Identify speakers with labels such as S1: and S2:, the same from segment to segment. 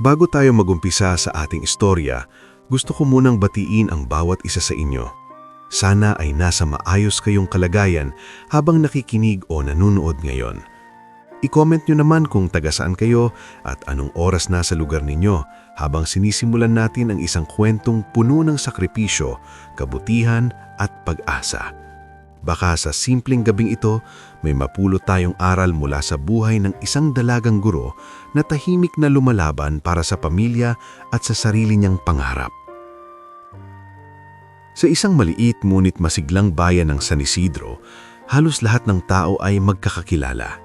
S1: Bago tayo magumpisa sa ating istorya, gusto ko munang batiin ang bawat isa sa inyo. Sana ay nasa maayos kayong kalagayan habang nakikinig o nanonood ngayon. I-comment nyo naman kung taga saan kayo at anong oras na sa lugar ninyo habang sinisimulan natin ang isang kwentong puno ng sakripisyo, kabutihan at pag-asa. Baka sa simpleng gabing ito, may mapulot tayong aral mula sa buhay ng isang dalagang guro na tahimik na lumalaban para sa pamilya at sa sarili niyang pangarap. Sa isang maliit ngunit masiglang bayan ng San Isidro, halos lahat ng tao ay magkakakilala.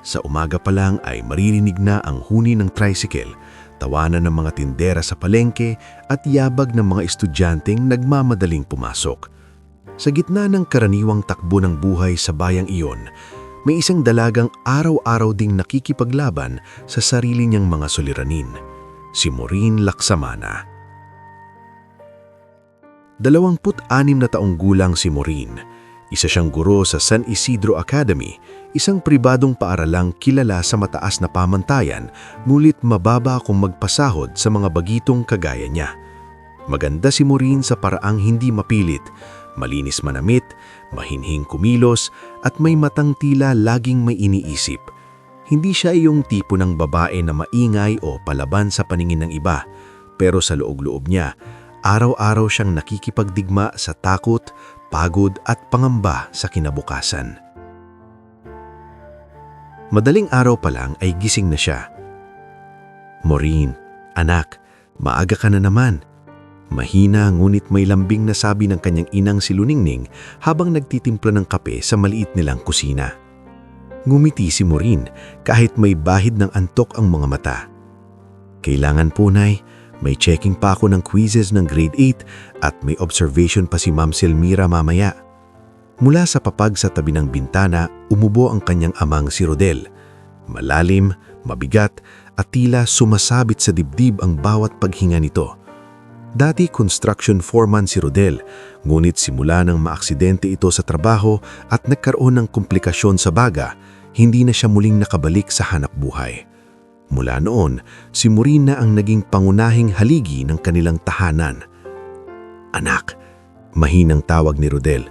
S1: Sa umaga pa lang ay maririnig na ang huni ng tricycle, tawanan ng mga tindera sa palengke at yabag ng mga estudyanteng nagmamadaling pumasok. Sa gitna ng karaniwang takbo ng buhay sa bayang iyon, may isang dalagang araw-araw ding nakikipaglaban sa sarili niyang mga suliranin, si Maureen Laksamana. 26 na taong gulang si Maureen. Isa siyang guro sa San Isidro Academy, isang pribadong paaralang kilala sa mataas na pamantayan, ngunit mababa kung magpasahod sa mga bagitong kagaya niya. Maganda si Maureen sa paraang hindi mapilit, malinis manamit, mahinhing kumilos, at may matang tila laging may iniisip. Hindi siya yung tipo ng babae na maingay o palaban sa paningin ng iba, pero sa loob-loob niya, araw-araw siyang nakikipagdigma sa takot, pagod at pangamba sa kinabukasan. Madaling araw pa lang ay gising na siya. "Maureen, anak, maaga ka na naman." Mahina ngunit may lambing na sabi ng kanyang inang si Luningning habang nagtitimpla ng kape sa maliit nilang kusina. Ngumiti si Maureen kahit may bahid ng antok ang mga mata. "Kailangan po, Nay. May checking pa ako ng quizzes ng grade 8 at may observation pa si Ma'am Selmira mamaya." Mula sa papag sa tabi ng bintana, umubo ang kanyang amang si Rodel. Malalim, mabigat at tila sumasabit sa dibdib ang bawat paghinga nito. Dati construction foreman si Rodel, ngunit simula nang maaksidente ito sa trabaho at nagkaroon ng komplikasyon sa baga, hindi na siya muling nakabalik sa hanap buhay. Mula noon, si Maureen na ang naging pangunahing haligi ng kanilang tahanan. "Anak," mahinang tawag ni Rodel,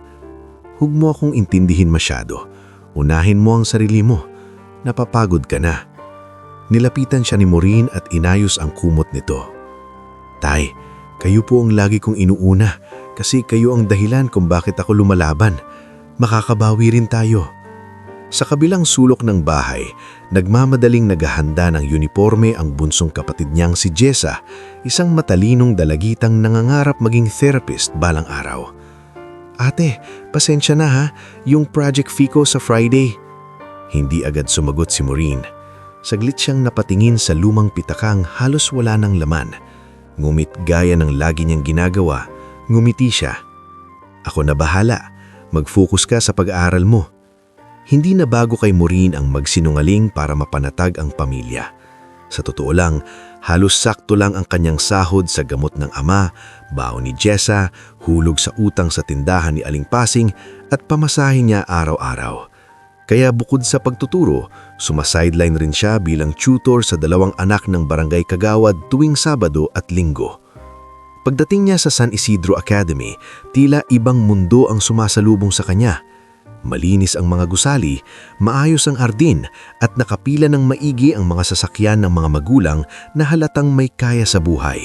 S1: "huwag mo akong intindihin masyado. Unahin mo ang sarili mo. Napapagod ka na." Nilapitan siya ni Maureen at inayos ang kumot nito. "Tay, kayo po ang lagi kong inuuna kasi kayo ang dahilan kung bakit ako lumalaban. Makakabawi rin tayo." Sa kabilang sulok ng bahay, nagmamadaling naghahanda ng uniforme ang bunsong kapatid niyang si Jessa, isang matalinong dalagitang nangangarap maging therapist balang araw. "Ate, pasensya na ha, yung project fee ko sa Friday." Hindi agad sumagot si Maureen. Saglit siyang napatingin sa lumang pitakang halos wala ng laman. Ngumit gaya ng lagi niyang ginagawa, ngumiti siya. "Ako na bahala. Mag-focus ka sa pag-aaral mo." Hindi na bago kay Maureen ang magsinungaling para mapanatag ang pamilya. Sa totoo lang, halos sakto lang ang kanyang sahod sa gamot ng ama, baon ni Jessa, hulog sa utang sa tindahan ni Aling Pasing at pamasahe niya araw-araw. Kaya bukod sa pagtuturo, sumasideline rin siya bilang tutor sa 2 anak ng barangay Kagawad tuwing Sabado at Linggo. Pagdating niya sa San Isidro Academy, tila ibang mundo ang sumasalubong sa kanya. Malinis ang mga gusali, maayos ang hardin at nakapila ng maigi ang mga sasakyan ng mga magulang na halatang may kaya sa buhay.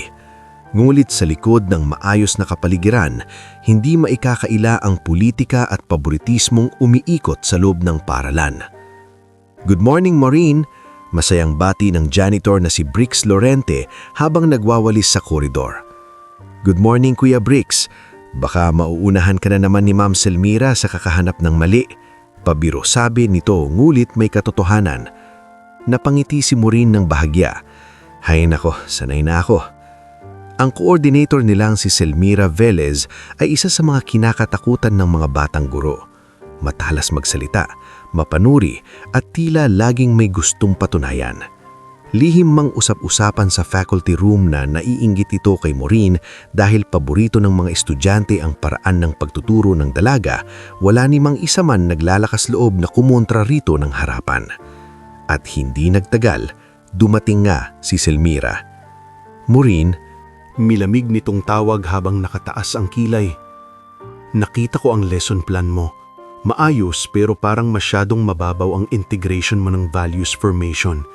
S1: Ngunit sa likod ng maayos na kapaligiran, hindi maikakaila ang politika at paboritismong umiikot sa loob ng paaralan. "Good morning, Maureen," masayang bati ng janitor na si Brix Lorente habang nagwawalis sa koridor. "Good morning, Kuya Brix. Baka mauunahan ka na naman ni Ma'am Selmira sa kakahanap ng mali." Pabiro sabi nito ngulit may katotohanan. Napangiti si Maureen ng bahagya. "Hay nako, sanay na ako." Ang coordinator nilang si Selmira Velez ay isa sa mga kinakatakutan ng mga batang guro. Matalas magsalita, mapanuri at tila laging may gustong patunayan. Lihim mang usap-usapan sa faculty room na naiinggit ito kay Maureen dahil paborito ng mga estudyante ang paraan ng pagtuturo ng dalaga, wala ni mang isa man naglalakas loob na kumontra rito ng harapan. At hindi nagtagal, dumating nga si Selmira. "Maureen," milamig nitong tawag habang nakataas ang kilay. "Nakita ko ang lesson plan mo. Maayos pero parang masyadong mababaw ang integration mo ng values formation.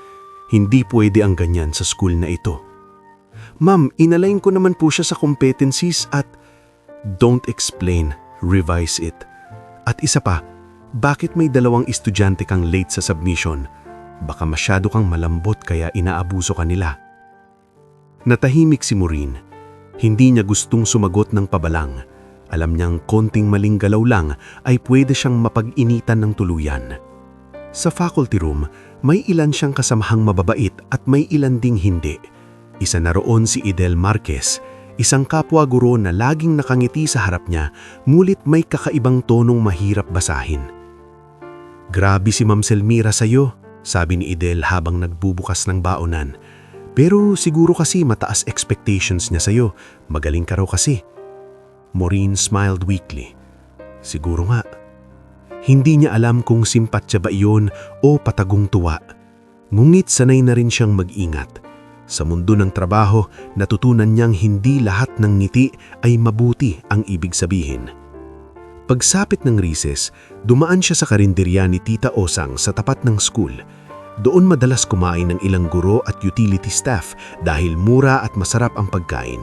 S1: Hindi pwede ang ganyan sa school na ito." "Ma'am, inalain ko naman po siya sa competencies at..." "Don't explain, revise it. At isa pa, bakit may 2 estudyante kang late sa submission? Baka masyado kang malambot kaya inaabuso ka nila." Natahimik si Maureen. Hindi niya gustong sumagot ng pabalang. Alam niyang konting maling galaw lang ay pwede siyang mapag-initan ng tuluyan. Sa faculty room, may ilan siyang kasamahang mababait at may ilan ding hindi. Isa na roon si Idel Marquez, isang kapwa guro na laging nakangiti sa harap niya, ngulit may kakaibang tonong mahirap basahin. "Grabe si Ma'am Selmira sa'yo," sabi ni Idel habang nagbubukas ng baonan. "Pero siguro kasi mataas expectations niya sa'yo, magaling ka raw kasi." Maureen smiled weakly. Siguro nga. Hindi niya alam kung simpatya ba iyon o patagong tuwa. Ngunit sanay na rin siyang mag-ingat. Sa mundo ng trabaho, natutunan niyang hindi lahat ng ngiti ay mabuti ang ibig sabihin. Pagsapit ng recess, dumaan siya sa karinderya ni Tita Osang sa tapat ng school. Doon madalas kumain ng ilang guro at utility staff dahil mura at masarap ang pagkain.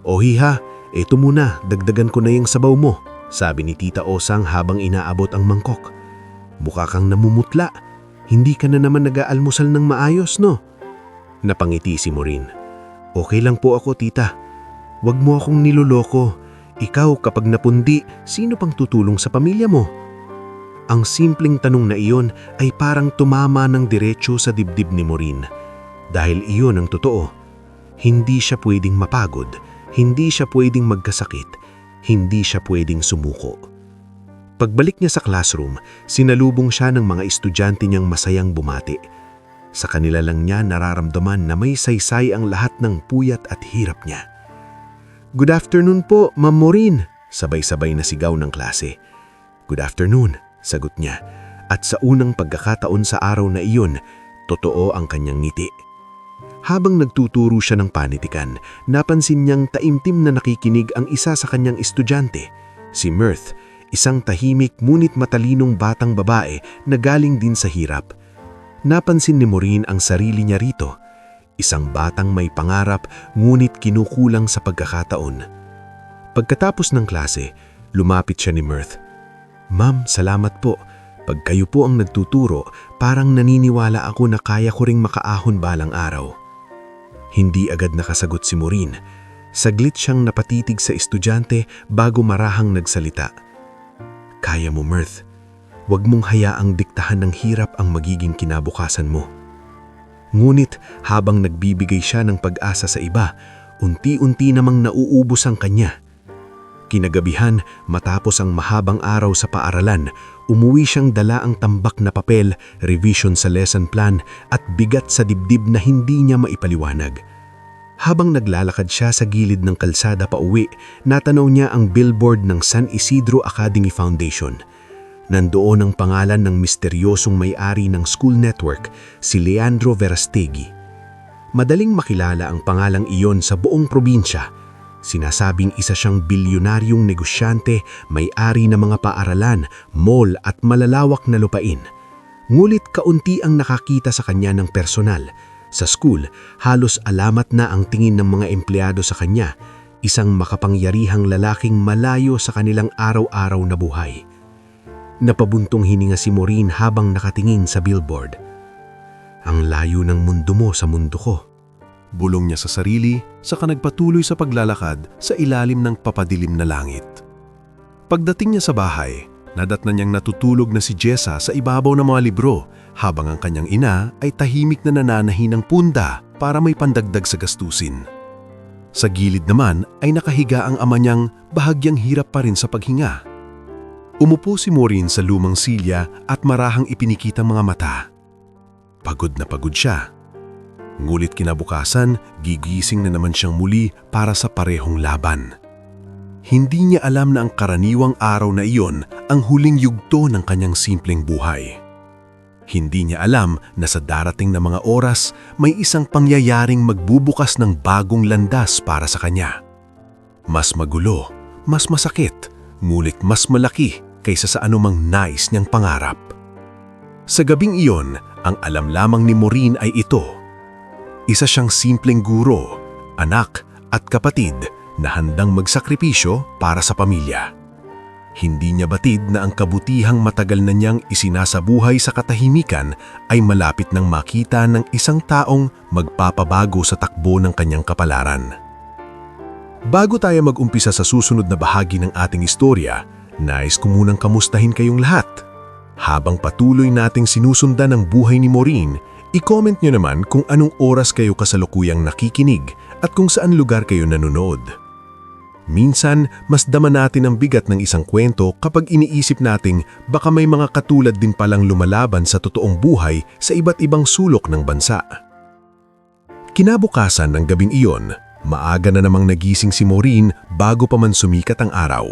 S1: "O hiha, eto muna, dagdagan ko na yung sabaw mo," sabi ni Tita Osang habang inaabot ang mangkok. "Mukha kang namumutla. Hindi ka na naman nag-aalmusal ng maayos, no?" Napangiti si Maureen. "Okay lang po ako, tita. Huwag mo akong niloloko. Ikaw kapag napundi, sino pang tutulong sa pamilya mo?" Ang simpleng tanong na iyon ay parang tumama ng diretso sa dibdib ni Maureen. Dahil iyon ang totoo. Hindi siya pwedeng mapagod. Hindi siya pwedeng magkasakit. Hindi siya pwedeng sumuko. Pagbalik niya sa classroom, sinalubong siya ng mga estudyante niyang masayang bumati. Sa kanila lang niya nararamdaman na may saysay ang lahat ng puyat at hirap niya. "Good afternoon po, Ma'am Maureen," sabay-sabay na sigaw ng klase. "Good afternoon," sagot niya. At sa unang pagkakataon sa araw na iyon, totoo ang kanyang ngiti. Habang nagtuturo siya ng panitikan, napansin niyang taimtim na nakikinig ang isa sa kanyang estudyante, si Mirth, isang tahimik ngunit matalinong batang babae na galing din sa hirap. Napansin ni Maureen ang sarili niya rito, isang batang may pangarap ngunit kinukulang sa pagkakataon. Pagkatapos ng klase, lumapit siya ni Mirth. "Ma'am, salamat po. Pag kayo po ang nagtuturo, parang naniniwala ako na kaya ko ring makaahon balang araw." Hindi agad nakasagot si Maureen. Saglit siyang napatitig sa estudyante bago marahang nagsalita. "Kaya mo, Mirth. Huwag mong hayaang diktahan ng hirap ang magiging kinabukasan mo." Ngunit habang nagbibigay siya ng pag-asa sa iba, unti-unti namang nauubos ang kanya. Kinagabihan, matapos ang mahabang araw sa paaralan, umuwi siyang dala ang tambak na papel, revision sa lesson plan at bigat sa dibdib na hindi niya maipaliwanag. Habang naglalakad siya sa gilid ng kalsada pauwi, natanaw niya ang billboard ng San Isidro Academy Foundation. Nandoon ang pangalan ng misteryosong may-ari ng school network, si Leandro Verastegui. Madaling makilala ang pangalang iyon sa buong probinsya. Sinasabing isa siyang bilyonaryong negosyante, may-ari ng mga paaralan, mall at malalawak na lupain. Ngulit kaunti ang nakakita sa kanya ng personal. Sa school, halos alamat na ang tingin ng mga empleyado sa kanya, isang makapangyarihang lalaking malayo sa kanilang araw-araw na buhay. Napabuntong hininga si Maureen habang nakatingin sa billboard. "Ang layo ng mundo mo sa mundo ko," bulong niya sa sarili, saka nagpatuloy sa paglalakad sa ilalim ng papadilim na langit. Pagdating niya sa bahay, nadatnan niyang natutulog na si Jessa sa ibabaw ng mga libro, habang ang kanyang ina ay tahimik na nananahi ng punda para may pandagdag sa gastusin. Sa gilid naman ay nakahiga ang ama niyang bahagyang hirap pa rin sa paghinga. Umupo si Maureen sa lumang silya at marahang ipinikitang mga mata. Pagod na pagod siya. Ngulit kinabukasan, gigising na naman siyang muli para sa parehong laban. Hindi niya alam na ang karaniwang araw na iyon ang huling yugto ng kanyang simpleng buhay. Hindi niya alam na sa darating na mga oras, may isang pangyayaring magbubukas ng bagong landas para sa kanya. Mas magulo, mas masakit, ngulit mas malaki kaysa sa anumang nais niyang pangarap. Sa gabing iyon, ang alam lamang ni Maureen ay ito. Isa siyang simpleng guro, anak at kapatid na handang magsakripisyo para sa pamilya. Hindi niya batid na ang kabutihang matagal na niyang isinasabuhay sa katahimikan ay malapit nang makita ng isang taong magpapabago sa takbo ng kanyang kapalaran. Bago tayo mag-umpisa sa susunod na bahagi ng ating istorya, nais ko munang kamustahin kayong lahat. Habang patuloy nating sinusundan ang buhay ni Maureen, i-comment nyo naman kung anong oras kayo kasalukuyang nakikinig at kung saan lugar kayo nanonood. Minsan, mas dama natin ang bigat ng isang kwento kapag iniisip nating baka may mga katulad din palang lumalaban sa totoong buhay sa iba't ibang sulok ng bansa. Kinabukasan ng gabing iyon, maaga na namang nagising si Maureen bago pa man sumikat ang araw.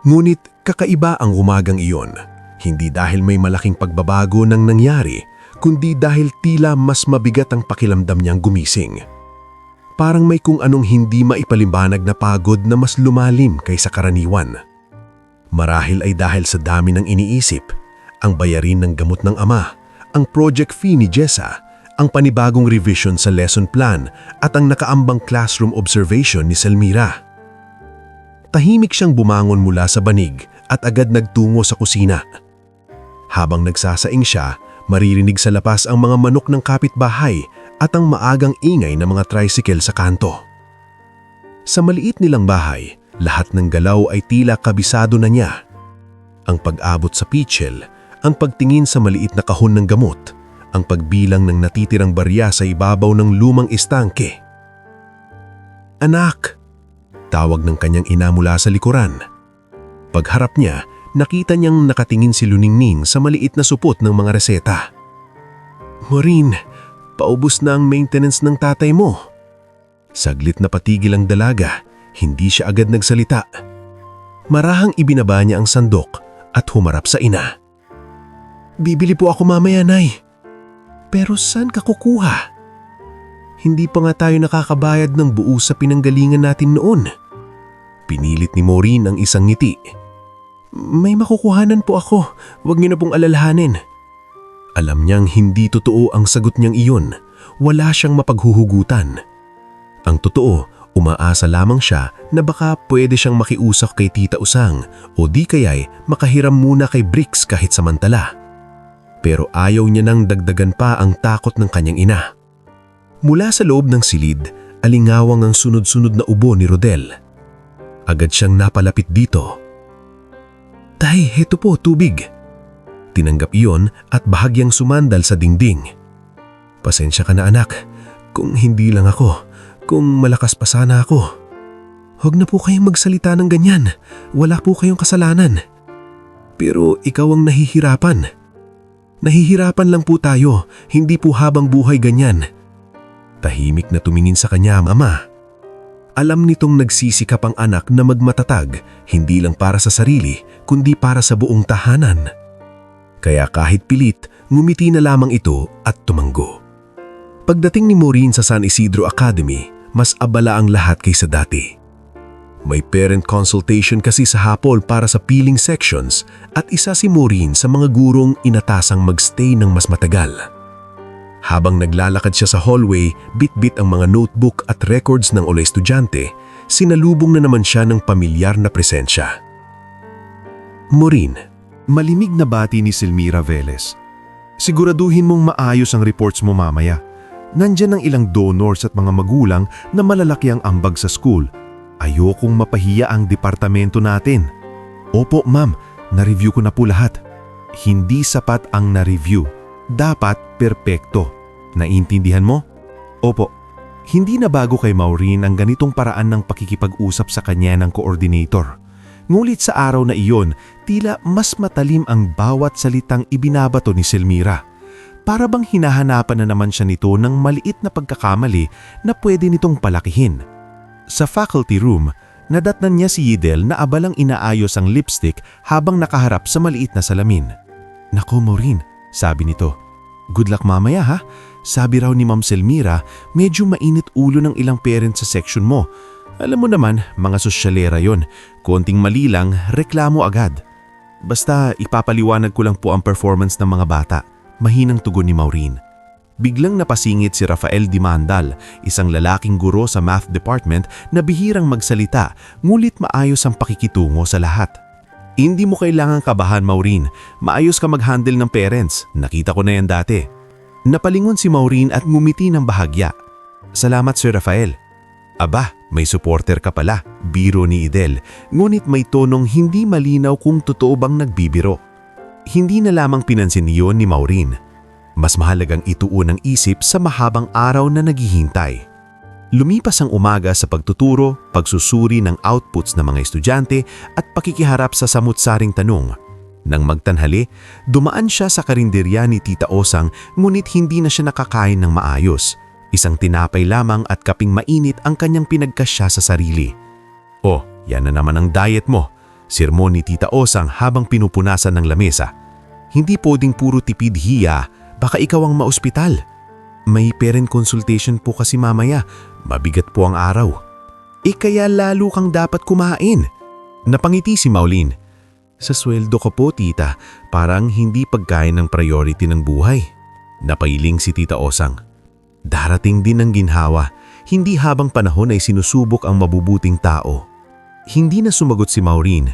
S1: Ngunit kakaiba ang umagang iyon, hindi dahil may malaking pagbabago nang nangyari, kundi dahil tila mas mabigat ang pakiramdam niyang gumising. Parang may kung anong hindi maipaliwanag na pagod na mas lumalim kaysa karaniwan. Marahil ay dahil sa dami ng iniisip, ang bayarin ng gamot ng ama, ang project fee ni Jessa, ang panibagong revision sa lesson plan at ang nakaambang classroom observation ni Selmira. Tahimik siyang bumangon mula sa banig at agad nagtungo sa kusina. Habang nagsasaing siya, maririnig sa labas ang mga manok ng kapitbahay at ang maagang ingay ng mga tricycle sa kanto. Sa maliit nilang bahay, lahat ng galaw ay tila kabisado na niya. Ang pag-abot sa pitchel, ang pagtingin sa maliit na kahon ng gamot, ang pagbilang ng natitirang barya sa ibabaw ng lumang istangke. "Anak!" tawag ng kanyang ina mula sa likuran. Pagharap niya, nakita niyang nakatingin si Luningning sa maliit na supot ng mga reseta. "Maureen, paubos na ang maintenance ng tatay mo." Saglit na patigil ang dalaga, hindi siya agad nagsalita. Marahang ibinaba niya ang sandok at humarap sa ina. "Bibili po ako mamaya, Nay." "Pero saan ka kukuha? Hindi pa nga tayo nakakabayad ng buo sa pinanggalingan natin noon." Pinilit ni Maureen ang isang ngiti. "May makukuhanan po ako, huwag niyo na pong alalahanin." Alam niyang hindi totoo ang sagot niyang iyon. Wala siyang mapaghuhugutan. Ang totoo, umaasa lamang siya na baka pwede siyang makiusap kay Tita Usang o di kaya'y makahiram muna kay Bricks kahit samantala. Pero ayaw niya nang dagdagan pa ang takot ng kanyang ina. Mula sa loob ng silid, alingawang ang sunod-sunod na ubo ni Rodel. Agad siyang napalapit dito. "Tay, heto po, tubig." Tinanggap iyon at bahagyang sumandal sa dingding. "Pasensya ka na, anak, kung hindi lang ako, kung malakas pa sana ako." "Huwag na po kayong magsalita ng ganyan, wala po kayong kasalanan." "Pero ikaw ang nahihirapan." "Nahihirapan lang po tayo, hindi po habang buhay ganyan." Tahimik na tumingin sa kanya ang ama. Alam nitong nagsisikap ang anak na magmatatag, hindi lang para sa sarili, kundi para sa buong tahanan. Kaya kahit pilit, ngumiti na lamang ito at tumanggo. Pagdating ni Maureen sa San Isidro Academy, mas abala ang lahat kaysa dati. May parent consultation kasi sa hapon para sa peeling sections at isa si Maureen sa mga gurong inatasang magstay ng mas matagal. Habang naglalakad siya sa hallway, bit-bit ang mga notebook at records ng olay estudyante, sinalubong na naman siya ng pamilyar na presensya. "Maureen," malimig na bati ni Selmira Velez. "Siguraduhin mong maayos ang reports mo mamaya. Nandyan ang ilang donors at mga magulang na malalaki ang ambag sa school. Ayokong mapahiya ang departamento natin." "Opo, ma'am. Na-review ko na po lahat." Hindi sapat ang na-review. Dapat perpekto. Naintindihan mo? "Opo." Hindi na bago kay Maureen ang ganitong paraan ng pakikipag-usap sa kanya ng coordinator. Ngulit sa araw na iyon, tila mas matalim ang bawat salitang ibinabato ni Selmira.
S2: para bang hinahanapan na naman siya nito ng maliit na pagkakamali na pwede nitong palakihin. Sa faculty room, nadatnan niya si Yidel na abalang inaayos ang lipstick habang nakaharap sa maliit na salamin. "Nako Maureen," sabi nito. "Good luck mamaya ha. Sabi raw ni Ma'am Selmira, medyo mainit ulo ng ilang parents sa section mo. Alam mo naman, mga sosyalera yon. Konting mali lang, reklamo agad. Basta ipapaliwanag ko lang po ang performance ng mga bata." Mahinang tugon ni Maureen. Biglang napasingit si Rafael Dimandal, isang lalaking guro sa math department na bihirang magsalita, ngulit maayos ang pakikitungo sa lahat. "Hindi mo kailangang kabahan, Maureen. Maayos ka mag-handle ng parents. Nakita ko na yan dati." Napalingon si Maureen at ngumiti ng bahagya. "Salamat, Sir Rafael." "Aba, may supporter ka pala," biro ni Idel, ngunit may tonong hindi malinaw kung totoo bang nagbibiro. Hindi na lamang pinansin niyon ni Maureen. Mas mahalagang ituon ang isip sa mahabang araw na naghihintay. Lumipas ang umaga sa pagtuturo, pagsusuri ng outputs ng mga estudyante at pakikiharap sa samut-saring tanong. Nang magtanhali, dumaan siya sa karinderya ni Tita Osang ngunit hindi na siya nakakain ng maayos. Isang tinapay lamang at kaping mainit ang kanyang pinagkasya sa sarili. "Oh, yan na naman ang diet mo," sirmon ni Tita Osang habang pinupunasan ng lamesa. "Hindi pwedeng puro tipid hiya, baka ikaw ang maospital." "May parent consultation po kasi mamaya, mabigat po ang araw." Kaya lalo kang dapat kumain." Napangiti si Maureen. "Sa sweldo ko po, tita, parang hindi pagkain ng priority ng buhay." Napailing si Tita Osang. Darating din ang ginhawa, hindi habang panahon ay sinusubok ang mabubuting tao. Hindi na sumagot si Maureen.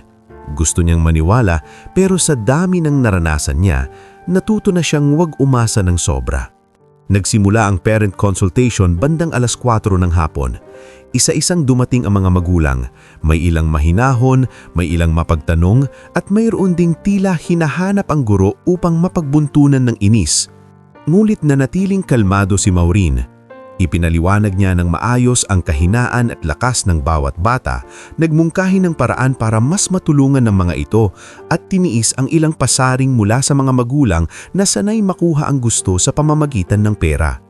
S2: Gusto niyang maniwala pero sa dami ng naranasan niya, natuto na siyang huwag umasa ng sobra. Nagsimula ang parent consultation bandang 4:00 ng hapon. Isa-isang dumating ang mga magulang. May ilang mahinahon, may ilang mapagtanong at mayroon ding tila hinahanap ang guro upang mapagbuntunan ng inis. Ngulit nanatiling kalmado si Maureen. Ipinaliwanag niya ng maayos ang kahinaan at lakas ng bawat bata, nagmungkahi ng paraan para mas matulungan ng mga ito at tiniis ang ilang pasaring mula sa mga magulang na sanay makuha ang gusto sa pamamagitan ng pera.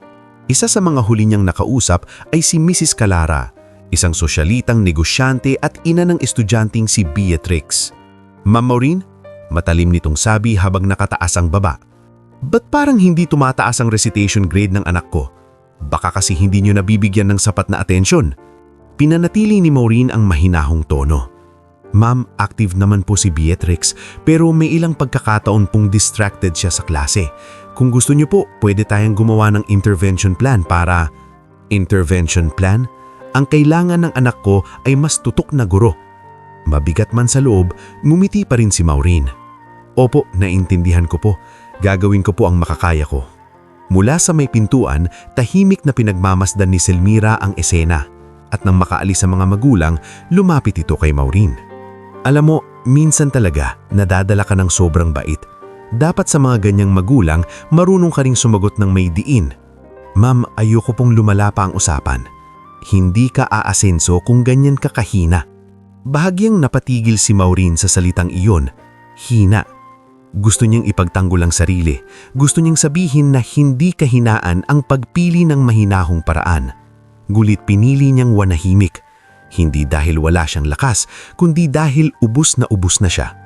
S2: Isa sa mga huli niyang nakausap ay si Mrs. Calara, isang sosyalitang negosyante at ina ng estudyanteng si Beatrix. "Ma'am Maureen," matalim nitong sabi habang nakataas ang baba. "Ba't parang hindi tumataas ang recitation grade ng anak ko? Baka kasi hindi niyo nabibigyan ng sapat na atensyon." Pinanatili ni Maureen ang mahinahong tono. "Ma'am, active naman po si Beatrix pero may ilang pagkakataon pong distracted siya sa klase. Kung gusto niyo po, pwede tayong gumawa ng intervention plan para..." "Intervention plan? Ang kailangan ng anak ko ay mas tutok na guro." Mabigat man sa loob, ngumiti pa rin si Maureen. "Opo, naintindihan ko po. Gagawin ko po ang makakaya ko." Mula sa may pintuan, tahimik na pinagmamasdan ni Selmira ang esena. At nang makaalis sa mga magulang, lumapit ito kay Maureen. "Alam mo, minsan talaga nadadala ka ng sobrang bait. Dapat sa mga ganyang magulang, marunong ka ring sumagot ng may diin." "Ma'am, ayoko pong lumala pa ang usapan. Hindi ka aasenso kung ganyan ka kahina." Bahagyang napatigil si Maureen sa salitang iyon. Hina. Gusto niyang ipagtanggol ang sarili. Gusto niyang sabihin na hindi kahinaan ang pagpili ng mahinahong paraan. Gulit pinili niyang wanahimik. Hindi dahil wala siyang lakas, kundi dahil ubus na siya.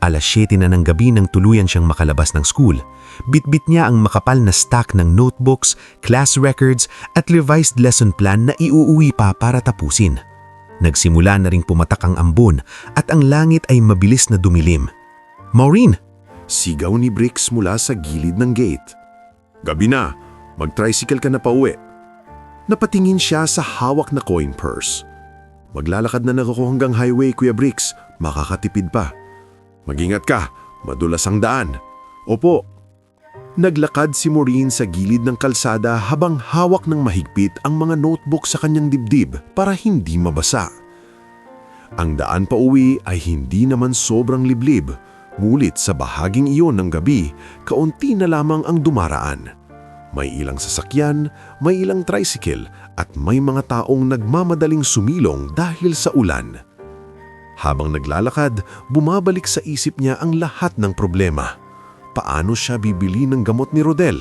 S2: 7:00 na ng gabi nang tuluyan siyang makalabas ng school. Bitbit niya ang makapal na stack ng notebooks, class records at revised lesson plan na iuuwi pa para tapusin. Nagsimula na ring pumatak ang ambon at ang langit ay mabilis na dumilim. "Maureen!"
S3: Sigaw ni Bricks mula sa gilid ng gate. "Gabi na, mag-tricycle ka na pauwi." Napatingin siya sa hawak na coin purse. "Maglalakad na ako hanggang highway, Kuya Bricks. Makakatipid pa." "Mag-ingat ka, madulas ang daan." "Opo." Naglakad si Maureen sa gilid ng kalsada habang hawak ng mahigpit ang mga notebook sa kanyang dibdib para hindi mabasa. Ang daan pauwi ay hindi naman sobrang liblib. Ngulit sa bahaging iyon ng gabi, kaunti na lamang ang dumaraan. May ilang sasakyan, may ilang tricycle at may mga taong nagmamadaling sumilong dahil sa ulan. Habang naglalakad, bumabalik sa isip niya ang lahat ng problema. Paano siya bibili ng gamot ni Rodel?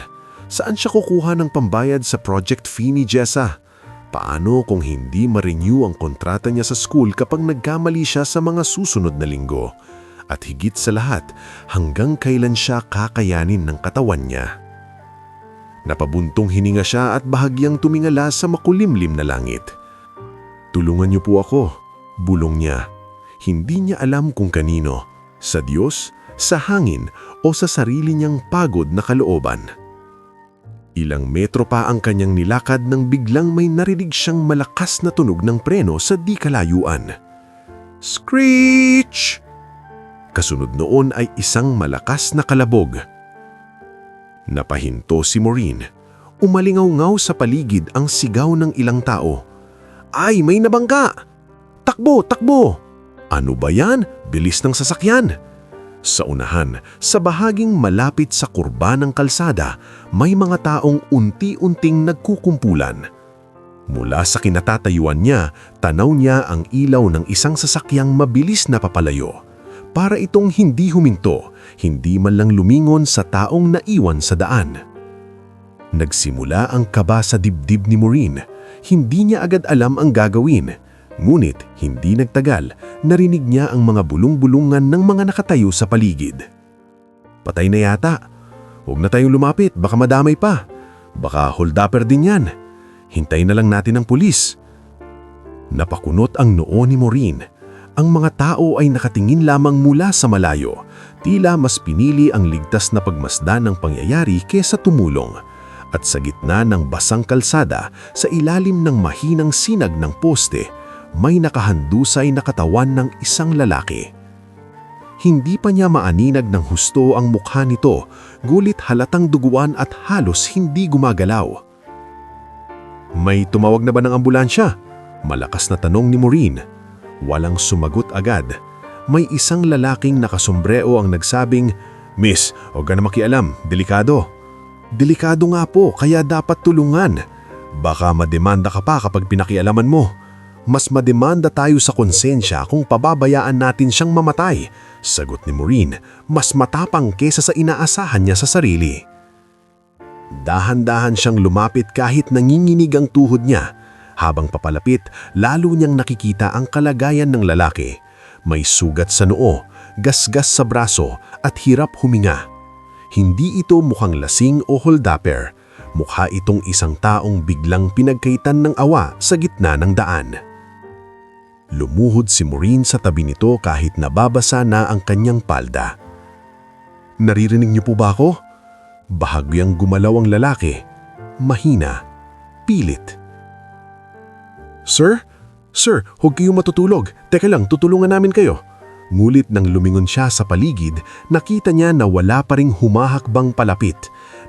S3: Saan siya kukuha ng pambayad sa project fee ni Jessa? Paano kung hindi ma-renew ang kontrata niya sa school kapag nagkamali siya sa mga susunod na linggo? At higit sa lahat, hanggang kailan siya kakayanin ng katawan niya? Napabuntong hininga siya at bahagyang tumingala sa makulimlim na langit. "Tulungan niyo po ako," bulong niya. Hindi niya alam kung kanino, sa Diyos, sa hangin o sa sarili niyang pagod na kalooban. Ilang metro pa ang kanyang nilakad nang biglang may narinig siyang malakas na tunog ng preno sa di kalayuan. Screech! Kasunod noon ay isang malakas na kalabog. Napahinto si Maureen. Umalingaw-ngaw sa paligid ang sigaw ng ilang tao. "Ay, may nabangga! Takbo! Takbo!" "Ano ba yan? Bilis ng sasakyan!" Sa unahan, sa bahaging malapit sa kurba ng kalsada, may mga taong unti-unting nagkukumpulan. Mula sa kinatatayuan niya, tanaw niya ang ilaw ng isang sasakyang mabilis na papalayo. Para itong hindi huminto, hindi man lang lumingon sa taong naiwan sa daan. Nagsimula ang kaba sa dibdib ni Maureen. Hindi niya agad alam ang gagawin. Ngunit hindi nagtagal, narinig niya ang mga bulong-bulungan ng mga nakatayo sa paligid. "Patay na yata. Huwag na tayong lumapit, baka madamay pa. Baka hold-upper din yan. Hintayin na lang natin ang pulis." Napakunot ang noo ni Maureen. Ang mga tao ay nakatingin lamang mula sa malayo. Tila mas pinili ang ligtas na pagmasdan ng pangyayari kesa tumulong. At sa gitna ng basang kalsada, sa ilalim ng mahinang sinag ng poste, may nakahandusay na katawan ng isang lalaki. Hindi pa niya maaninag ng husto ang mukha nito, gulit halatang duguan at halos hindi gumagalaw. "May tumawag na ba ng ambulansya?" Malakas na tanong ni Maureen. Walang sumagot agad. May isang lalaking nakasombrero ang nagsabing, "Miss, huwag ka na makialam, delikado." "Delikado nga po, kaya dapat tulungan. Baka mademanda ka pa kapag pinakialaman mo." "Mas mademanda tayo sa konsensya kung pababayaan natin siyang mamatay," sagot ni Maureen, mas matapang kesa sa inaasahan niya sa sarili. Dahan-dahan siyang lumapit kahit nanginginig ang tuhod niya. Habang papalapit, lalo niyang nakikita ang kalagayan ng lalaki. May sugat sa noo, gasgas sa braso at hirap huminga. Hindi ito mukhang lasing o holdupper. Mukha itong isang taong biglang pinagkaitan ng awa sa gitna ng daan. Lumuhod si Maureen sa tabi nito kahit nababasa na ang kanyang palda. "Naririnig niyo po ba ako?" Bahagyang gumalaw ang lalaki. Mahina, pilit. "Sir? Sir, huwag kayong matutulog. Teka lang, tutulungan namin kayo." Ngulit nang lumingon siya sa paligid, nakita niya na wala pa ring humahakbang palapit.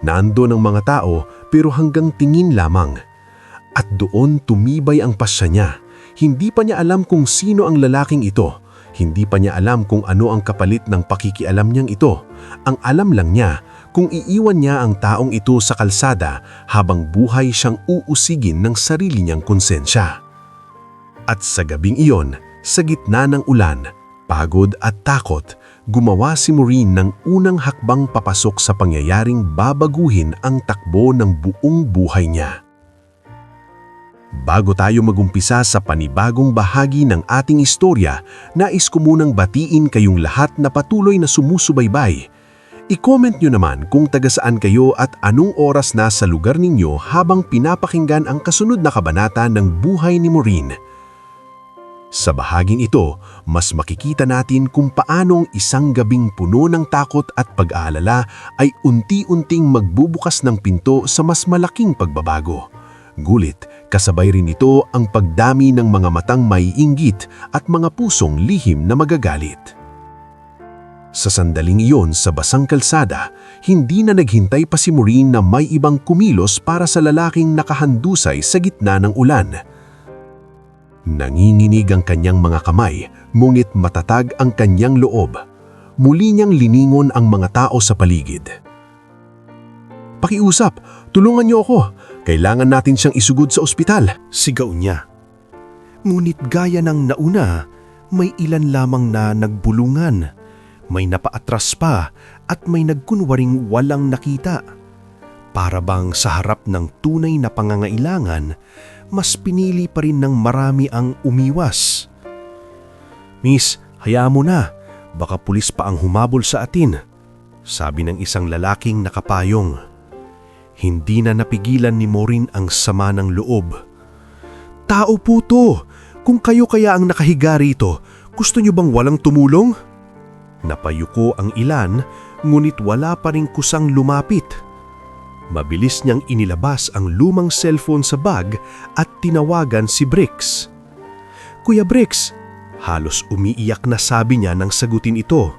S3: Naandun ang mga tao pero hanggang tingin lamang. At doon tumibay ang pasya niya. Hindi pa niya alam kung sino ang lalaking ito. Hindi pa niya alam kung ano ang kapalit ng pakikialam niyang ito. Ang alam lang niya, kung iiwan niya ang taong ito sa kalsada habang buhay siyang uusigin ng sarili niyang konsensya. At sa gabing iyon, sa gitna ng ulan, pagod at takot, gumawa si Maureen ng unang hakbang papasok sa pangyayaring babaguhin ang takbo ng buong buhay niya. Bago tayo magumpisa sa panibagong bahagi ng ating istorya, nais ko munang batiin kayong lahat na patuloy na sumusubaybay. I-comment nyo naman kung taga saan kayo at anong oras na sa lugar ninyo habang pinapakinggan ang kasunod na kabanata ng buhay ni Maureen. Sa bahaging ito, mas makikita natin kung paanong isang gabing puno ng takot at pag-aalala ay unti-unting magbubukas ng pinto sa mas malaking pagbabago. Gulit, kasabay rin ito ang pagdami ng mga matang maiinggit at mga pusong lihim na magagalit. Sa sandaling iyon sa basang kalsada, hindi na naghintay pa si Maureen na may ibang kumilos para sa lalaking nakahandusay sa gitna ng ulan. Nanginginig ang kanyang mga kamay, ngunit matatag ang kanyang loob. Muli niyang liningon ang mga tao sa paligid. "Pakiusap, tulungan niyo ako. Kailangan natin siyang isugod sa ospital," sigaw niya. Ngunit gaya ng nauna, may ilan lamang na nagbulungan. May napaatras pa at may nagkunwaring walang nakita.
S2: Para bang sa harap ng tunay na pangangailangan, mas pinili pa rin ng marami ang umiwas. "Miss, hayaan mo na. Baka pulis pa ang humabol sa atin," sabi ng isang lalaking nakapayong. Hindi na napigilan ni Maureen ang sama ng loob. "Tao po to! Kung kayo kaya ang nakahiga rito, gusto niyo bang walang tumulong?" Napayuko ang ilan, ngunit wala pa ring kusang lumapit. Mabilis niyang inilabas ang lumang cellphone sa bag at tinawagan si Bricks. "Kuya Bricks," halos umiiyak na sabi niya nang sagutin ito.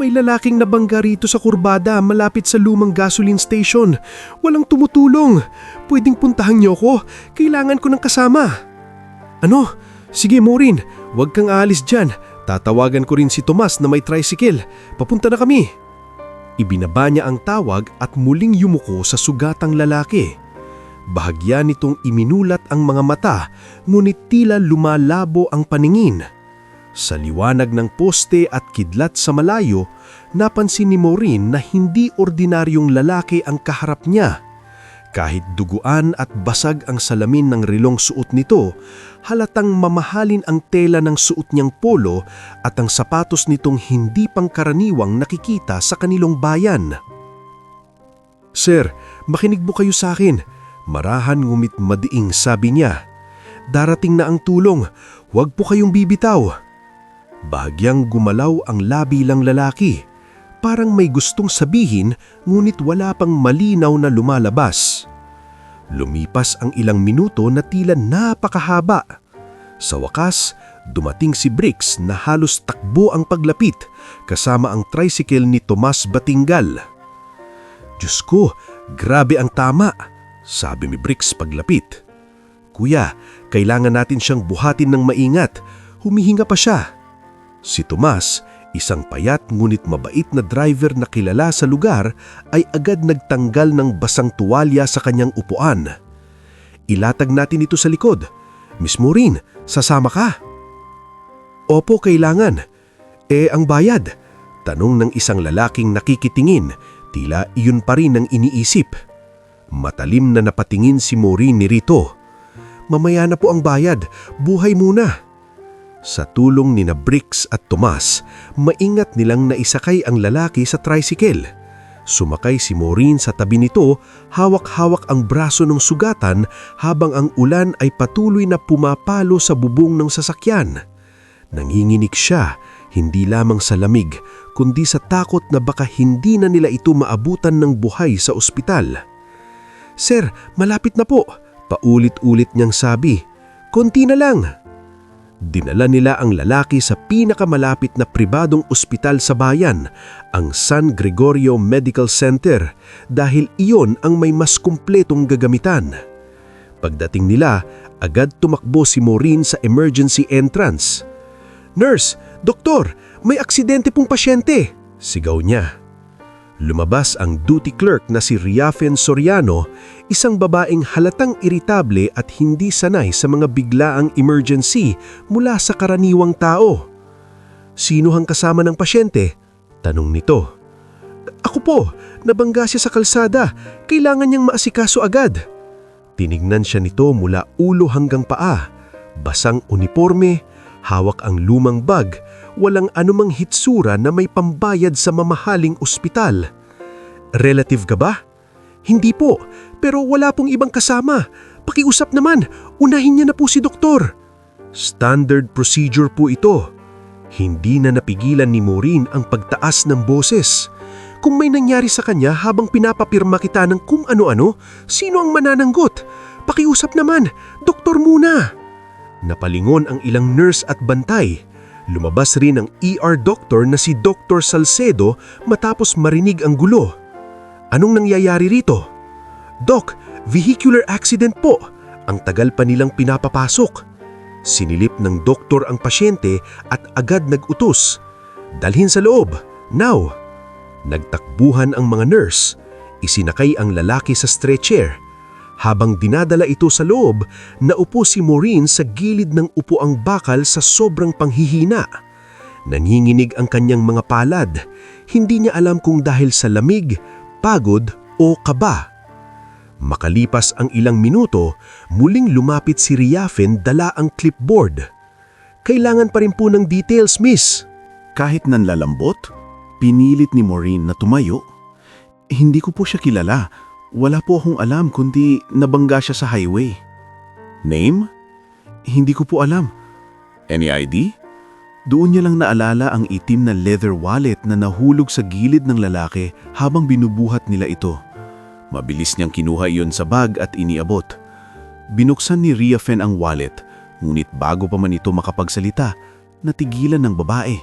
S2: "May lalaking nabangga rito sa kurbada malapit sa lumang gasoline station. Walang tumutulong. Pwedeng puntahan niyo ko? Kailangan ko ng kasama." "Ano? Sige Maureen, huwag kang aalis dyan. Tatawagan ko rin si Tomas na may tricycle. Papunta na kami." Ibinaba niya ang tawag at muling yumuko sa sugatang lalaki. Bahagya nitong iminulat ang mga mata, ngunit tila lumalabo ang paningin. Sa liwanag ng poste at kidlat sa malayo, napansin ni Maureen na hindi ordinaryong lalaki ang kaharap niya. Kahit duguan at basag ang salamin ng relong suot nito, halatang mamahalin ang tela ng suot niyang polo at ang sapatos nitong hindi pangkaraniwang nakikita sa kanilang bayan. "Sir, makinig mo kayo sa akin," marahan ngumit madiing sabi niya. "Darating na ang tulong, huwag po kayong bibitaw." Bahagyang gumalaw ang labi lang lalaki. Parang may gustong sabihin ngunit wala pang malinaw na lumalabas. Lumipas ang ilang minuto na tila napakahaba. Sa wakas, dumating si Bricks na halos takbo ang paglapit kasama ang tricycle ni Tomas Batingal. "Diyos ko, grabe ang tama," sabi ni Bricks paglapit. "Kuya, kailangan natin siyang buhatin ng maingat." Humihinga pa siya. Si Tomas, isang payat ngunit mabait na driver na kilala sa lugar, ay agad nagtanggal ng basang tuwalya sa kanyang upuan. "Ilatag natin ito sa likod. Miss Maureen, sasama ka?" "Opo, kailangan." Ang bayad?" tanong ng isang lalaking nakikitingin, tila iyon pa rin ang iniisip. Matalim na napatingin si Maureen ni Rito. "Mamaya na po ang bayad, buhay muna." Sa tulong ni na Bricks at Tomas, maingat nilang naisakay ang lalaki sa tricycle. Sumakay si Maureen sa tabi nito, hawak-hawak ang braso ng sugatan habang ang ulan ay patuloy na pumapalo sa bubong ng sasakyan. Nanginginig siya, hindi lamang sa lamig, kundi sa takot na baka hindi na nila ito maabutan ng buhay sa ospital. "Sir, malapit na po," paulit-ulit niyang sabi. "Konti na lang." Dinala nila ang lalaki sa pinakamalapit na pribadong ospital sa bayan, ang San Gregorio Medical Center, dahil iyon ang may mas kumpletong gagamitan. Pagdating nila, agad tumakbo si Maureen sa emergency entrance. "Nurse, doktor, may aksidente pong pasyente!" sigaw niya. Lumabas ang duty clerk na si Riafen Soriano, isang babaeng halatang iritable at hindi sanay sa mga biglaang emergency mula sa karaniwang tao. "Sino ang kasama ng pasyente?" tanong nito. "Ako po, nabangga siya sa kalsada. Kailangan niyang maasikaso agad." Tinignan siya nito mula ulo hanggang paa. Basang uniforme, hawak ang lumang bag, walang anumang hitsura na may pambayad sa mamahaling ospital. "Relative ka ba?" "Hindi po, pero wala pong ibang kasama. Pakiusap naman, unahin niya na po si doktor." Standard procedure po ito. Hindi na napigilan ni Maureen ang pagtaas ng boses. "Kung may nangyari sa kanya habang pinapapirma kita ng kung ano-ano, sino ang manananggot? Pakiusap naman, doktor muna." Napalingon ang ilang nurse at bantay. Lumabas rin ang ER doctor na si Dr. Salcedo matapos marinig ang gulo. "Anong nangyayari rito?" "Doc, vehicular accident po." Ang tagal pa nilang pinapapasok. Sinilip ng doktor ang pasyente at agad nag-utos. "Dalhin sa loob, now." Nagtakbuhan ang mga nurse. Isinakay ang lalaki sa stretcher. Habang dinadala ito sa loob, naupo si Maureen sa gilid ng upuang bakal sa sobrang panghihina. Nanginginig ang kanyang mga palad. Hindi niya alam kung dahil sa lamig, pagod o kaba.
S1: Makalipas ang ilang minuto, muling lumapit si Riafen dala ang clipboard. Kailangan pa rin po ng details, miss.
S2: Kahit nanlalambot, pinilit ni Maureen na tumayo. Hindi ko po siya kilala. Wala po akong alam kundi nabangga siya sa highway. Name? Hindi ko po alam. Any ID? Doon niya lang naalala ang itim na leather wallet na nahulog sa gilid ng lalaki habang binubuhat nila ito. Mabilis niyang kinuha iyon sa bag at iniabot. Binuksan ni Riafen ang wallet, ngunit bago pa man ito makapagsalita, natigilan ng babae.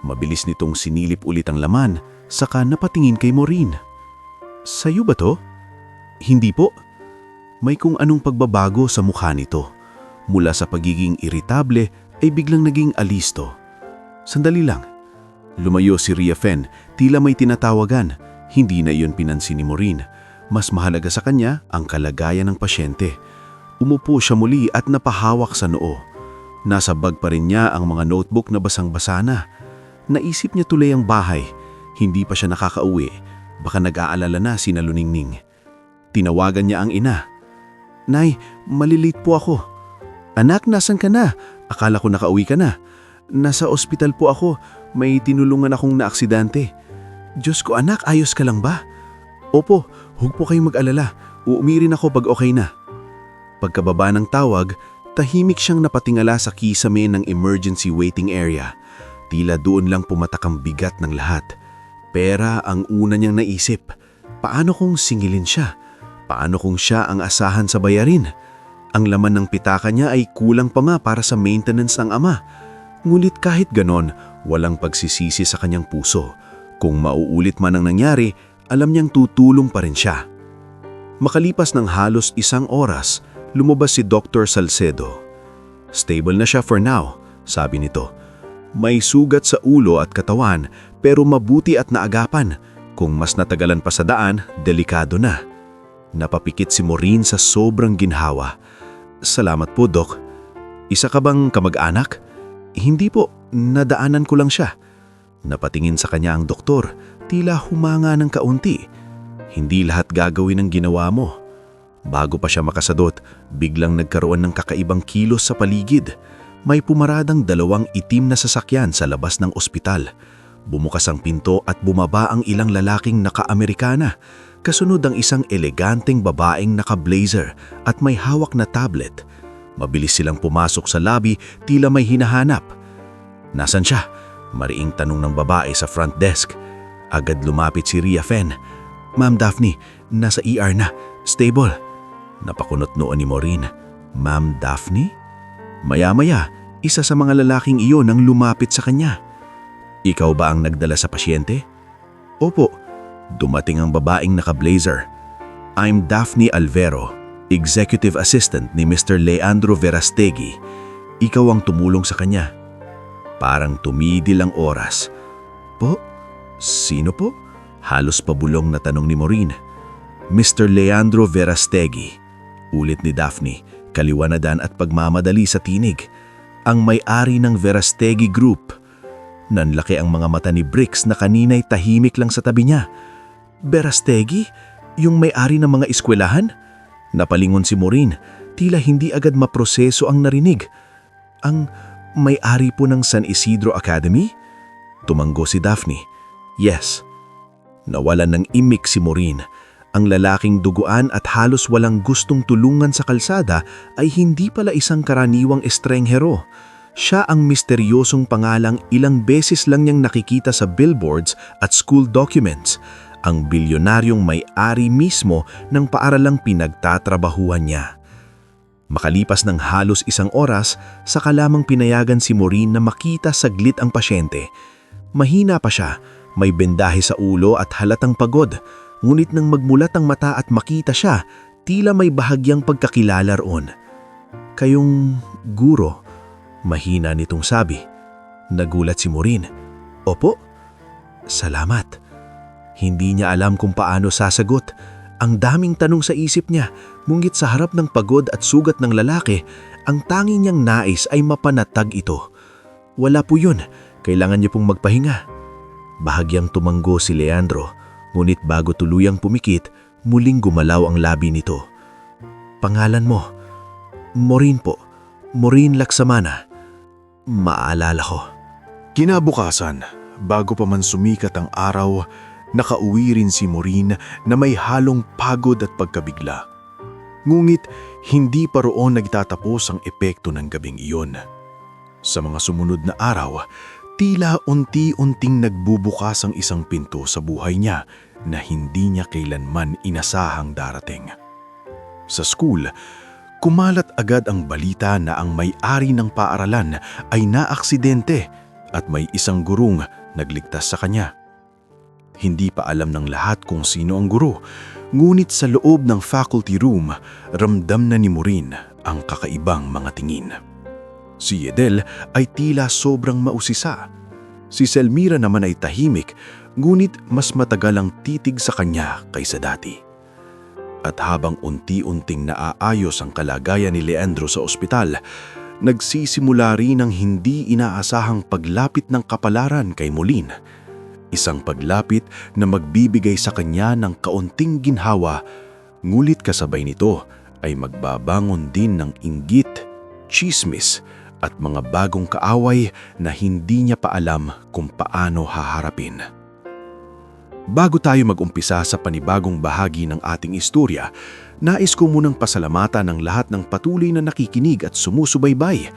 S2: Mabilis nitong sinilip ulit ang laman, saka napatingin kay Maureen. Sa'yo ba to? Hindi po. May kung anong pagbabago sa mukha nito. Mula sa pagiging iritable ay biglang naging alisto. Sandali lang. Lumayo si Riafen, tila may tinatawagan. Hindi na iyon pinansin ni Maureen. Mas mahalaga sa kanya ang kalagayan ng pasyente. Umupo siya muli at napahawak sa noo. Nasa bag pa rin niya ang mga notebook na basang-basa na. Naisip niya tuloy ang bahay. Hindi pa siya nakakauwi. Baka nag-aalala na si Luningning. Tinawagan niya ang ina. Nay, malilate po ako. Anak, nasan ka na? Akala ko nakauwi ka na. Nasa ospital po ako. May tinulungan akong naaksidante. Diyos ko anak, ayos ka lang ba? Opo, huwag po kayong mag-alala. Uumirin ako pag okay na. Pagkababa ng tawag, tahimik siyang napatingala sa kisame ng emergency waiting area. Tila doon lang pumatak ang bigat ng lahat. Pera ang una niyang naisip. Paano kung singilin siya? Paano kung siya ang asahan sa bayarin? Ang laman ng pitaka niya ay kulang pa nga para sa maintenance ng ama. Ngunit kahit ganon, walang pagsisisi sa kanyang puso. Kung mauulit man ang nangyari, alam niyang tutulong pa rin siya. Makalipas ng halos 1 oras, lumabas si Dr. Salcedo. Stable na siya for now, sabi nito. May sugat sa ulo at katawan pero mabuti at naagapan. Kung mas natagalan pa sa daan, delikado na. Napapikit si Maureen sa sobrang ginhawa. Salamat po, Doc. Isa ka bang kamag-anak? Hindi po, nadaanan ko lang siya. Napatingin sa kanya ang doktor, tila humanga ng kaunti. Hindi lahat gagawin ang ginawa mo. Bago pa siya makasadot, biglang nagkaroon ng kakaibang kilos sa paligid. May pumaradang 2 itim na sasakyan sa labas ng ospital. Bumukas ang pinto at bumaba ang ilang lalaking naka-Amerikana. Kasunod ang isang eleganteng babaeng naka-blazer at may hawak na tablet. Mabilis silang pumasok sa lobby, tila may hinahanap. Nasaan siya? Mariing tanong ng babae sa front desk. Agad lumapit si Riafen. Ma'am Daphne, nasa ER na. Stable. Napakunot noon ni Maureen. Ma'am Daphne? Maya-maya, isa sa mga lalaking iyon ang lumapit sa kanya. Ikaw ba ang nagdala sa pasyente? Opo. Dumating ang babaeng naka-blazer. I'm Daphne Alvero, executive assistant ni Mr. Leandro Verastegui. Ikaw ang tumulong sa kanya. Parang tumidil ang oras. Po? Sino po? Halos pabulong na tanong ni Maureen. Mr. Leandro Verastegui. Ulit ni Daphne, kaliwanadan at pagmamadali sa tinig. Ang may-ari ng Verastegui Group. Nanlaki ang mga mata ni Bricks na kanina'y tahimik lang sa tabi niya. Verastegui? Yung may-ari ng mga eskwelahan? Napalingon si Maureen, tila hindi agad maproseso ang narinig. Ang may-ari po ng San Isidro Academy? Tumanggo si Daphne. Yes. Nawalan ng imik si Maureen. Ang lalaking duguan at halos walang gustong tulungan sa kalsada ay hindi pala isang karaniwang estranghero. Siya ang misteryosong pangalang ilang beses lang niyang nakikita sa billboards at school documents. Ang bilyonaryong may-ari mismo ng paaralang pinagtatrabahuhan niya. Makalipas ng halos 1 oras, saka lamang pinayagan si Maureen na makita saglit ang pasyente. Mahina pa siya, may bendahe sa ulo at halatang pagod. Ngunit nang magmulat ang mata at makita siya, tila may bahagyang pagkakilala roon. Kayong guro, mahina nitong sabi. Nagulat si Maureen. Opo? Salamat. Hindi niya alam kung paano sasagot. Ang daming tanong sa isip niya, ngunit sa harap ng pagod at sugat ng lalaki, ang tanging niyang nais ay mapanatag ito. Wala po yun, kailangan niya pong magpahinga. Bahagyang tumanggo si Leandro, ngunit bago tuluyang pumikit,
S1: Muling gumalaw ang labi nito. Pangalan mo? Maureen po. Maureen Laksamana. Maalala ko.
S2: Kinabukasan, bago pa man sumikat ang araw, nakauwi rin si Maureen na may halong pagod at pagkabigla. Ngunit hindi pa roon nagtatapos ang epekto ng gabing iyon. Sa mga sumunod na araw, tila unti-unting nagbubukas ang isang pinto sa buhay niya na hindi niya kailanman inasahang darating. Sa school, kumalat agad ang balita na ang may-ari ng paaralan ay naaksidente at may isang gurung nagligtas sa kanya. Hindi pa alam ng lahat kung sino ang guro, ngunit sa loob ng faculty room, ramdam na ni Maureen ang kakaibang mga tingin. Si Yedel ay tila sobrang mausisa. Si Selmira naman ay tahimik, ngunit mas matagal ang titig sa kanya kaysa dati. At habang unti-unting naaayos ang kalagayan ni Leandro sa ospital, nagsisimula rin ang hindi inaasahang paglapit ng kapalaran kay Maureen. Isang paglapit na magbibigay sa kanya ng kaunting ginhawa, ngulit kasabay nito ay magbabangon din ng inggit, tsismis at mga bagong kaaway na hindi niya pa alam kung paano haharapin. Bago tayo mag-umpisa sa panibagong bahagi ng ating istorya, nais ko munang pasalamatan ang lahat ng patuloy na nakikinig at sumusubaybay.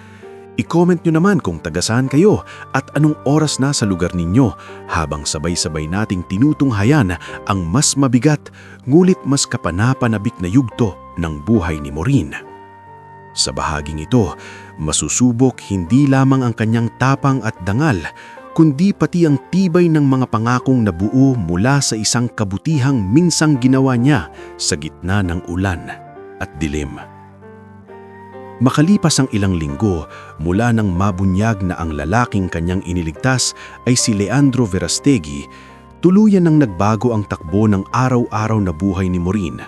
S2: I-comment nyo naman kung taga-saan kayo at anong oras na sa lugar ninyo habang sabay-sabay nating tinutunghayan ang mas mabigat ngulit mas kapanapanabik na yugto ng buhay ni Maureen. Sa bahaging ito, masusubok hindi lamang ang kanyang tapang at dangal, kundi pati ang tibay ng mga pangakong nabuo mula sa isang kabutihang minsang ginawa niya sa gitna ng ulan at dilim. Makalipas ang ilang linggo mula nang mabunyag na ang lalaking kanyang iniligtas ay si Leandro Verastegui, tuluyan nang nagbago ang takbo ng araw-araw na buhay ni Maureen.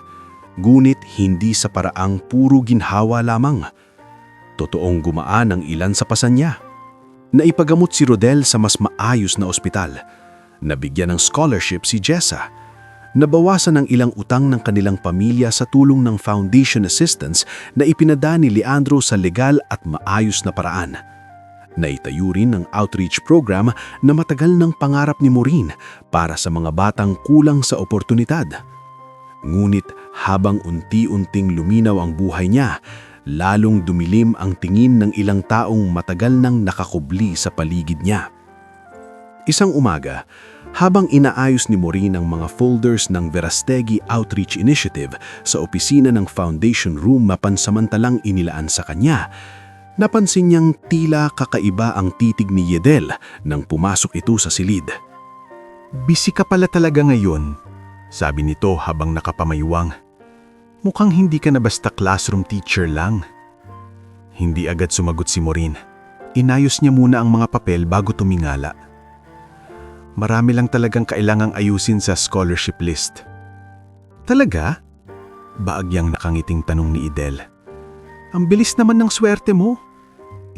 S2: Ngunit hindi sa paraang puro ginhawa lamang. Totoong gumaan ang ilan sa pasan niya. Naipagamot si Rodel sa mas maayos na ospital. Nabigyan ng scholarship si Jessa. Nabawasan ang ilang utang ng kanilang pamilya sa tulong ng foundation assistance na ipinadaan ni Leandro sa legal at maayos na paraan. Naitayo rin ang outreach program na matagal ng pangarap ni Maureen para sa mga batang kulang sa oportunidad. Ngunit habang unti-unting luminaw ang buhay niya, lalong dumilim ang tingin ng ilang taong matagal nang nakakubli sa paligid niya. Isang umaga, habang inaayos ni Maureen ang mga folders ng Verastegui Outreach Initiative sa opisina ng foundation room na pansamantalang inilaan sa kanya, napansin niyang tila kakaiba ang titig ni Yedel nang pumasok ito sa silid. "Busy ka pala talaga ngayon," sabi nito habang nakapamaywang. "Mukhang hindi ka na basta classroom teacher lang." Hindi agad sumagot si Maureen. Inayos niya muna ang mga papel bago tumingala. "Marami lang talagang kailangang ayusin sa scholarship list." "Talaga?" Baagyang nakangiting tanong ni Idel. "Ang bilis naman ng swerte mo.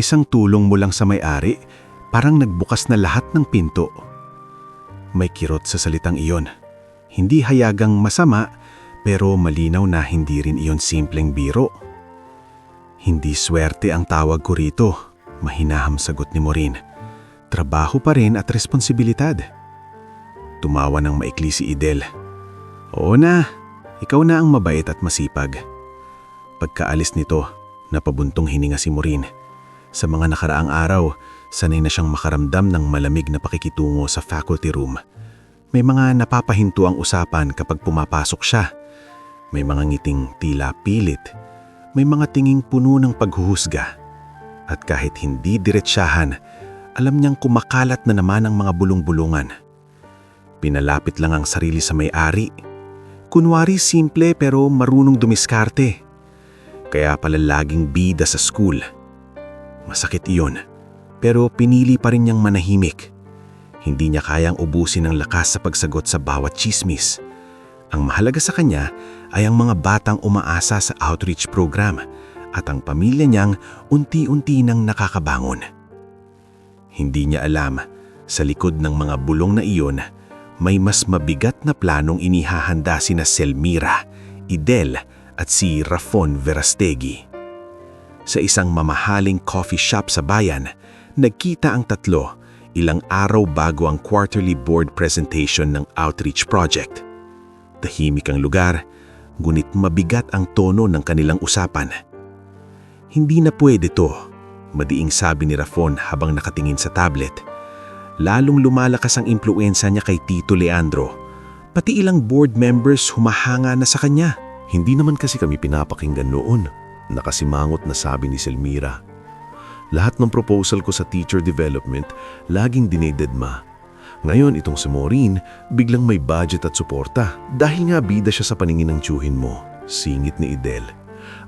S2: Isang tulong mo lang sa may-ari, parang nagbukas na lahat ng pinto." May kirot sa salitang iyon. Hindi hayagang masama, pero malinaw na hindi rin iyon simpleng biro. "Hindi swerte ang tawag ko rito," mahinahang sagot ni Maureen. "Trabaho pa rin at responsibilidad." Tumawa ng maikli si Idel. "Oo na, ikaw na ang mabait at masipag." Pagkaalis nito, napabuntong hininga si Maureen. Sa mga nakaraang araw, sanay na siyang makaramdam ng malamig na pakikitungo sa faculty room. May mga napapahinto ang usapan kapag pumapasok siya. May mga ngiting tila pilit. May mga tinging puno ng paghuhusga. At kahit hindi diretsahan, alam niyang kumakalat na naman ang mga bulong-bulungan. Pinalapit lang ang sarili sa may-ari. Kunwari simple pero marunong dumiskarte. Kaya pala laging bida sa school. Masakit iyon, pero pinili pa rin niyang manahimik. Hindi niya kayang ubusin ang lakas sa pagsagot sa bawat chismis. Ang mahalaga sa kanya ay ang mga batang umaasa sa outreach program at ang pamilya niyang unti-unti nang nakakabangon. Hindi niya alam, sa likod ng mga bulong na iyon,
S1: may mas mabigat na planong inihahanda sina Selmira, Idel at si Rafon Verastegui. Sa isang mamahaling coffee shop sa bayan, nagkita ang tatlo ilang araw bago ang quarterly board presentation ng outreach project. Tahimik ang lugar, ngunit mabigat ang tono ng kanilang usapan. Hindi na pwede to, madiing sabi ni Rafon habang nakatingin sa tablet. Lalong lumalakas ang impluensya niya kay Tito Leandro. Pati ilang board members humahanga na sa kanya.
S3: Hindi naman kasi kami pinapakinggan noon, nakasimangot na sabi ni Selmira. Lahat ng proposal ko sa teacher development, laging dinededma. Ngayon itong si Maureen, biglang may budget at suporta dahil nga bida siya sa paningin ng tiyuhin mo, singit ni Idel.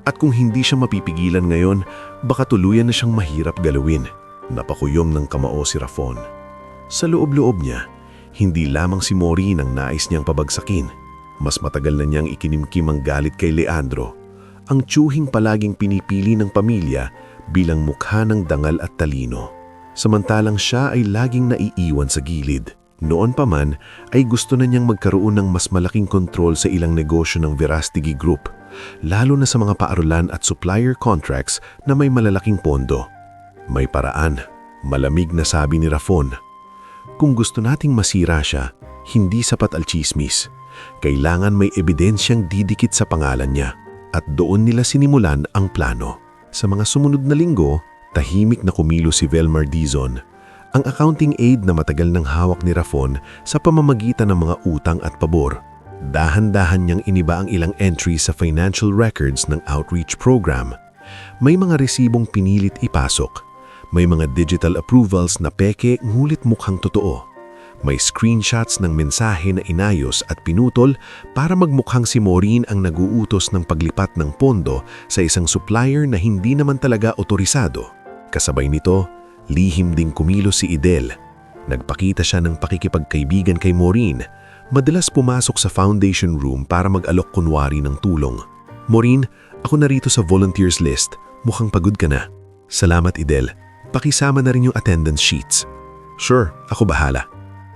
S3: At kung hindi siya mapipigilan ngayon, baka tuluyan na siyang mahirap galawin. Napakuyom ng kamao si Rafon. Sa loob-loob niya, hindi lamang si Maureen ang nais niyang pabagsakin. Mas matagal na niyang ikinimkim ang galit kay Leandro, ang tiyuhing palaging pinipili ng pamilya bilang mukha ng dangal at talino. Samantalang siya ay laging naiiwan sa gilid. Noon pa man ay gusto na niyang magkaroon ng mas malaking kontrol sa ilang negosyo ng Verastegui Group, lalo na sa mga paaralan at supplier contracts na may malalaking pondo. May paraan, malamig na sabi ni Rafon. Kung gusto nating masira siya, hindi sapat al chismis. Kailangan may ebidensyang didikit sa pangalan niya at doon nila sinimulan ang plano. Sa mga sumunod na linggo, tahimik na kumilo si Velmar Dizon, ang accounting aide na matagal nang hawak ni Rafon sa pamamagitan ng mga utang at pabor. Dahan-dahan niyang iniba ang ilang entries sa financial records ng outreach program. May mga resibong pinilit ipasok. May mga digital approvals na peke ngulit mukhang totoo. May screenshots ng mensahe na inayos at pinutol para magmukhang si Maureen ang naguutos ng paglipat ng pondo sa isang supplier na hindi naman talaga otorisado. Kasabay nito, lihim ding kumilos si Idel. Nagpakita siya ng pakikipagkaibigan kay Maureen. Madalas pumasok sa foundation room para mag-alok kunwari ng tulong. Maureen, ako narito sa volunteers list. Mukhang pagod ka na. Salamat, Idel. Pakisama na rin yung attendance sheets. Sure, ako bahala.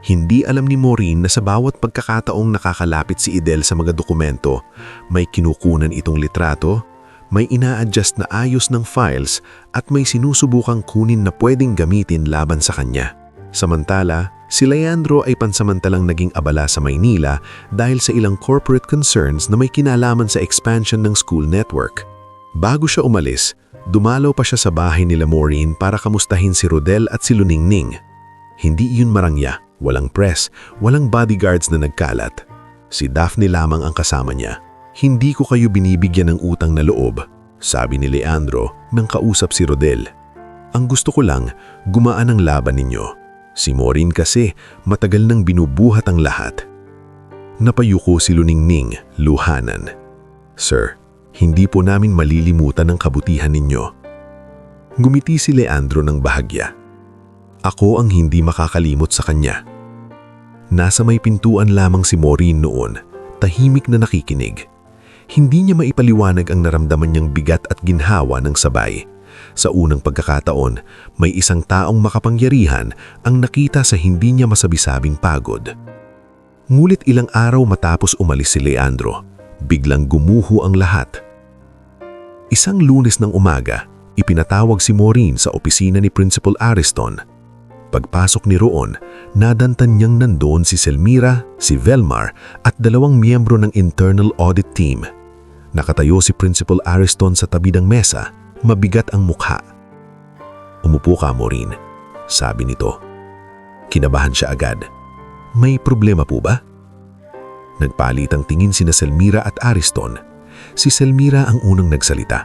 S3: Hindi alam ni Maureen na sa bawat pagkakataong nakakalapit si Idel sa mga dokumento, may kinukunan itong litrato, may ina-adjust na ayos ng files at may sinusubukang kunin na pwedeng gamitin laban sa kanya. Samantala, si Leandro ay pansamantalang naging abala sa Maynila dahil sa ilang corporate concerns na may kinalaman sa expansion ng school network. Bago siya umalis, dumalaw pa siya sa bahay nila Maureen para kamustahin si Rodel at si Luningning. Hindi iyon marangya, walang press, walang bodyguards na nagkalat. Si Daphne lamang ang kasama niya. Hindi ko kayo binibigyan ng utang na loob, sabi ni Leandro nang kausap si Rodel. Ang gusto ko lang, gumaan ang laban ninyo. Si Maureen kasi matagal nang binubuhat ang lahat. Napayuko si Luningning, luhanan. Sir, hindi po namin malilimutan ang kabutihan ninyo. Ngumiti si Leandro ng bahagya. Ako ang hindi makakalimot sa kanya. Nasa may pintuan lamang si Maureen noon, tahimik na nakikinig. Hindi niya maipaliwanag ang naramdaman niyang bigat at ginhawa ng sabay. Sa unang pagkakataon, may isang taong makapangyarihan ang nakita sa hindi niya masabisabing pagod. Ngulit ilang araw matapos umalis si Leandro, biglang gumuho ang lahat. Isang Lunes ng umaga, ipinatawag si Maureen sa opisina ni Principal Ariston. Pagpasok ni roon, nadantan niyang nandoon si Selmira, si Velmar at 2 miyembro ng internal audit team. Nakatayo si Principal Ariston sa tabi ng mesa, mabigat ang mukha. Umupo ka, Maureen, sabi nito. Kinabahan siya agad. May problema po ba? Nagpalitang tingin sina Selmira at Ariston. Si Selmira ang unang nagsalita.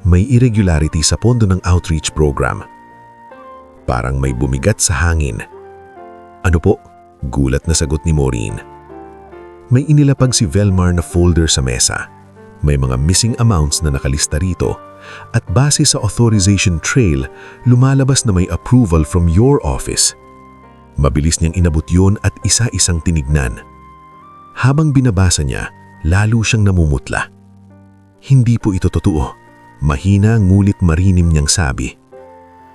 S3: May irregularity sa pondo ng outreach program. Parang may bumigat sa hangin. Ano po? Gulat na sagot ni Maureen. May inilapag si Velmar na folder sa mesa. May mga missing amounts na nakalista rito at base sa authorization trail, lumalabas na may approval from your office. Mabilis niyang inabot yun at isa-isang tinignan. Habang binabasa niya, lalo siyang namumutla. Hindi po ito totoo. Mahina ngulit marinim niyang sabi.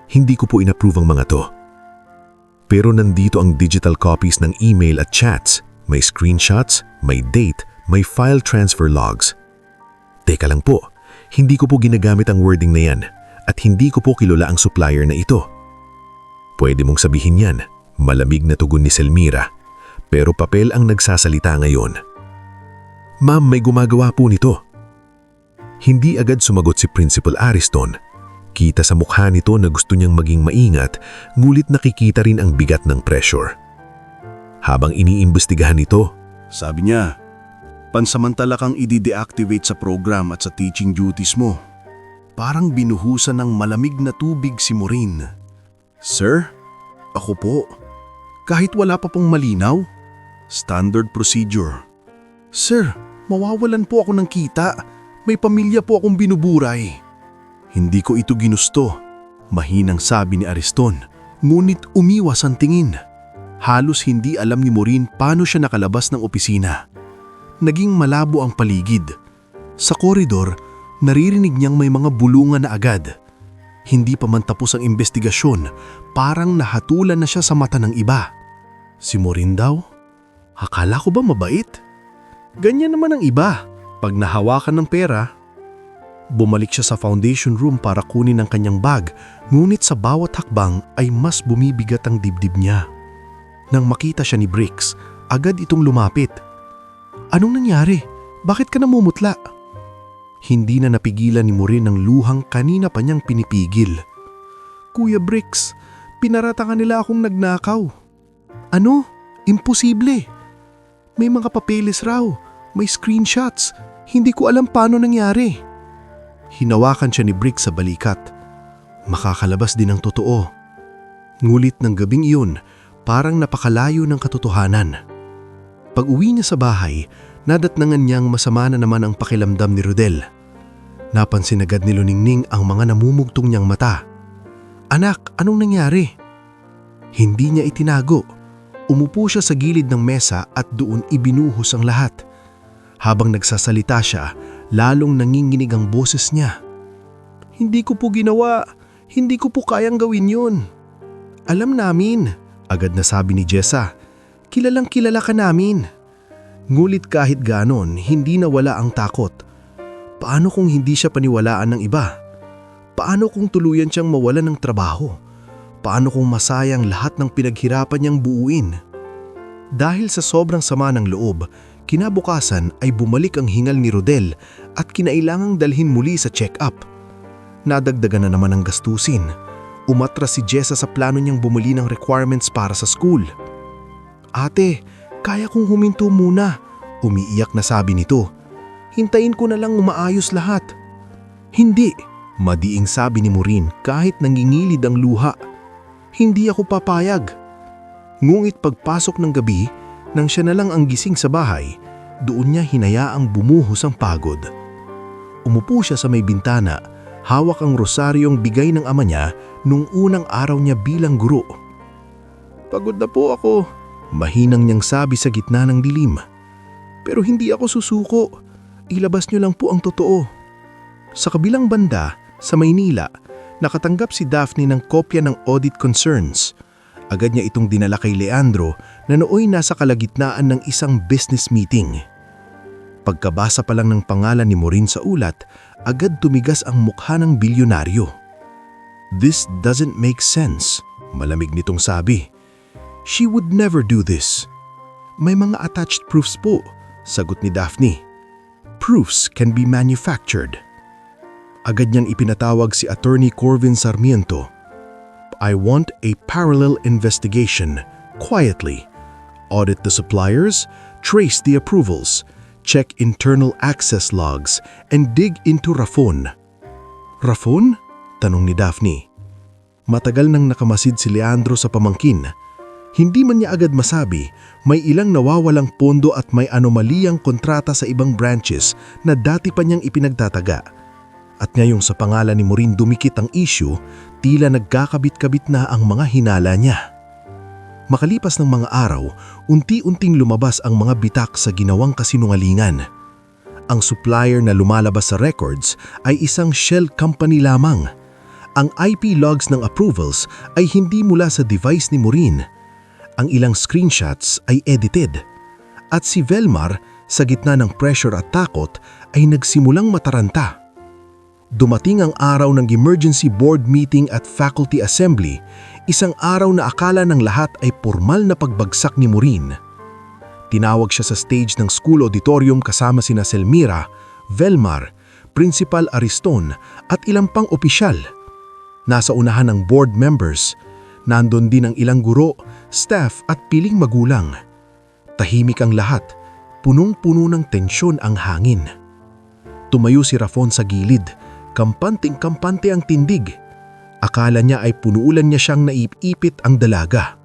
S3: Hindi ko po inapprove ang mga to.
S1: Pero nandito ang digital copies ng email at chats. May screenshots, may date, may file transfer logs. Teka lang po, hindi ko po ginagamit ang wording na yan at hindi ko po kilala ang supplier na ito. Pwede mong sabihin yan, malamig na tugon ni Selmira, pero papel ang nagsasalita ngayon. Ma'am, may gumagawa po nito. Hindi agad sumagot si Principal Ariston. Kita sa mukha nito na gusto niyang maging maingat, ngulit nakikita rin ang bigat ng pressure. Habang iniimbestigahan nito,
S4: Sabi niya, pansamantala kang i-deactivate sa program at sa teaching duties mo. Parang binuhusan ng malamig na tubig si Maureen. Sir, ako po. Kahit wala pa pong malinaw. Standard procedure. Sir, mawawalan po ako ng kita. May pamilya po akong binuburay. Hindi ko ito ginusto. Mahinang sabi ni Ariston, ngunit umiwas ang tingin. Halos hindi alam ni Maureen paano siya nakalabas ng opisina. Naging malabo ang paligid. Sa koridor, naririnig niyang may mga bulungan na agad. Hindi pa man tapos ang investigasyon, parang nahatulan na siya sa mata ng iba. Si Maureen daw? Akala ko ba mabait? Ganyan naman ang iba. Pag nahawakan ng pera, bumalik siya sa foundation room para kunin ang kanyang bag, ngunit sa bawat hakbang ay mas bumibigat ang dibdib niya. Nang makita siya ni Bricks, agad itong lumapit. Anong nangyari? Bakit ka namumutla? Hindi na napigilan ni Maureen ang luhang kanina pa niyang pinipigil. Kuya Bricks, pinaratangan nila akong nagnakaw. Ano? Imposible. May mga papeles raw, may screenshots. Hindi ko alam paano nangyari. Hinawakan siya ni Bricks sa balikat. Makakalabas din ang totoo. Ngulit ng gabing iyon, parang napakalayo ng katotohanan. Pag-uwi niya sa bahay, nadatnangan niyang masama na naman ang pakiramdam ni Rodel. Napansin agad ni Luningning ang mga namumugtong niyang mata. Anak, anong nangyari? Hindi niya itinago. Umupo siya sa gilid ng mesa at doon ibinuhos ang lahat. Habang nagsasalita siya, lalong nanginginig ang boses niya. Hindi ko po ginawa. Hindi ko po kayang gawin yun. Alam namin, agad na sabi ni Jessa. Kilalang kilala ka namin. Ngulit kahit ganon, hindi nawala ang takot. Paano kung hindi siya paniwalaan ng iba? Paano kung tuluyan siyang mawalan ng trabaho? Paano kung masayang lahat ng pinaghirapan niyang buuin? Dahil sa sobrang sama ng loob, kinabukasan ay bumalik ang hingal ni Rodel at kinailangang dalhin muli sa check-up. Nadagdagan na naman ang gastusin. Umatras si Jessa sa plano niyang bumili ng requirements para sa school. Ate, kaya kong huminto muna, umiiyak na sabi nito. Hintayin ko na lang umaayos lahat. Hindi, madiing sabi ni Maureen kahit nangingilid ang luha. Hindi ako papayag. Ngunit pagpasok ng gabi, nang siya na lang ang gising sa bahay, doon niya hinayaang bumuhos ang pagod. Umupo siya sa may bintana, hawak ang rosaryong bigay ng ama niya nung unang araw niya bilang guro. Pagod na po ako, mahinang niyang sabi sa gitna ng dilim. Pero hindi ako susuko. Ilabas niyo lang po ang totoo. Sa kabilang banda, sa Maynila, nakatanggap si Daphne ng kopya ng audit concerns. Agad niya itong dinala kay Leandro na nooy nasa kalagitnaan ng isang business meeting. Pagkabasa pa lang ng pangalan ni Maureen sa ulat, agad tumigas ang mukha ng bilyonaryo. This doesn't make sense, malamig nitong sabi. She would never do this. May mga attached proofs po, sagot ni Daphne. Proofs can be manufactured. Agad niyang ipinatawag si Attorney Corvin Sarmiento. I want a parallel investigation, quietly. Audit the suppliers, trace the approvals, check internal access logs, and dig into Rafon. Rafon? Tanong ni Daphne. Matagal nang nakamasid si Leandro sa pamangkin. Hindi man niya agad masabi, may ilang nawawalang pondo at may anomaliyang kontrata sa ibang branches na dati pa niyang ipinagtataga. At ngayong sa pangalan ni Maureen dumikit ang issue, tila nagkakabit-kabit na ang mga hinala niya. Makalipas ng mga araw, unti-unting lumabas ang mga bitak sa ginawang kasinungalingan. Ang supplier na lumalabas sa records ay isang shell company lamang. Ang IP logs ng approvals ay hindi mula sa device ni Maureen. Ang ilang screenshots ay edited. At si Velmar, sa gitna ng pressure at takot, ay nagsimulang mataranta. Dumating ang araw ng emergency board meeting at faculty assembly, isang araw na akala ng lahat ay pormal na pagbagsak ni Maureen. Tinawag siya sa stage ng school auditorium kasama sina Selmira, Velmar, Principal Ariston at ilang pang opisyal. Nasa unahan ng board members, nandun din ang ilang guro, staff at piling magulang. Tahimik ang lahat, punong-puno ng tensyon ang hangin. Tumayo si Rafon sa gilid, kampanteng-kampante ang tindig. Akala niya ay punuulan niya siyang naipipit ang dalaga.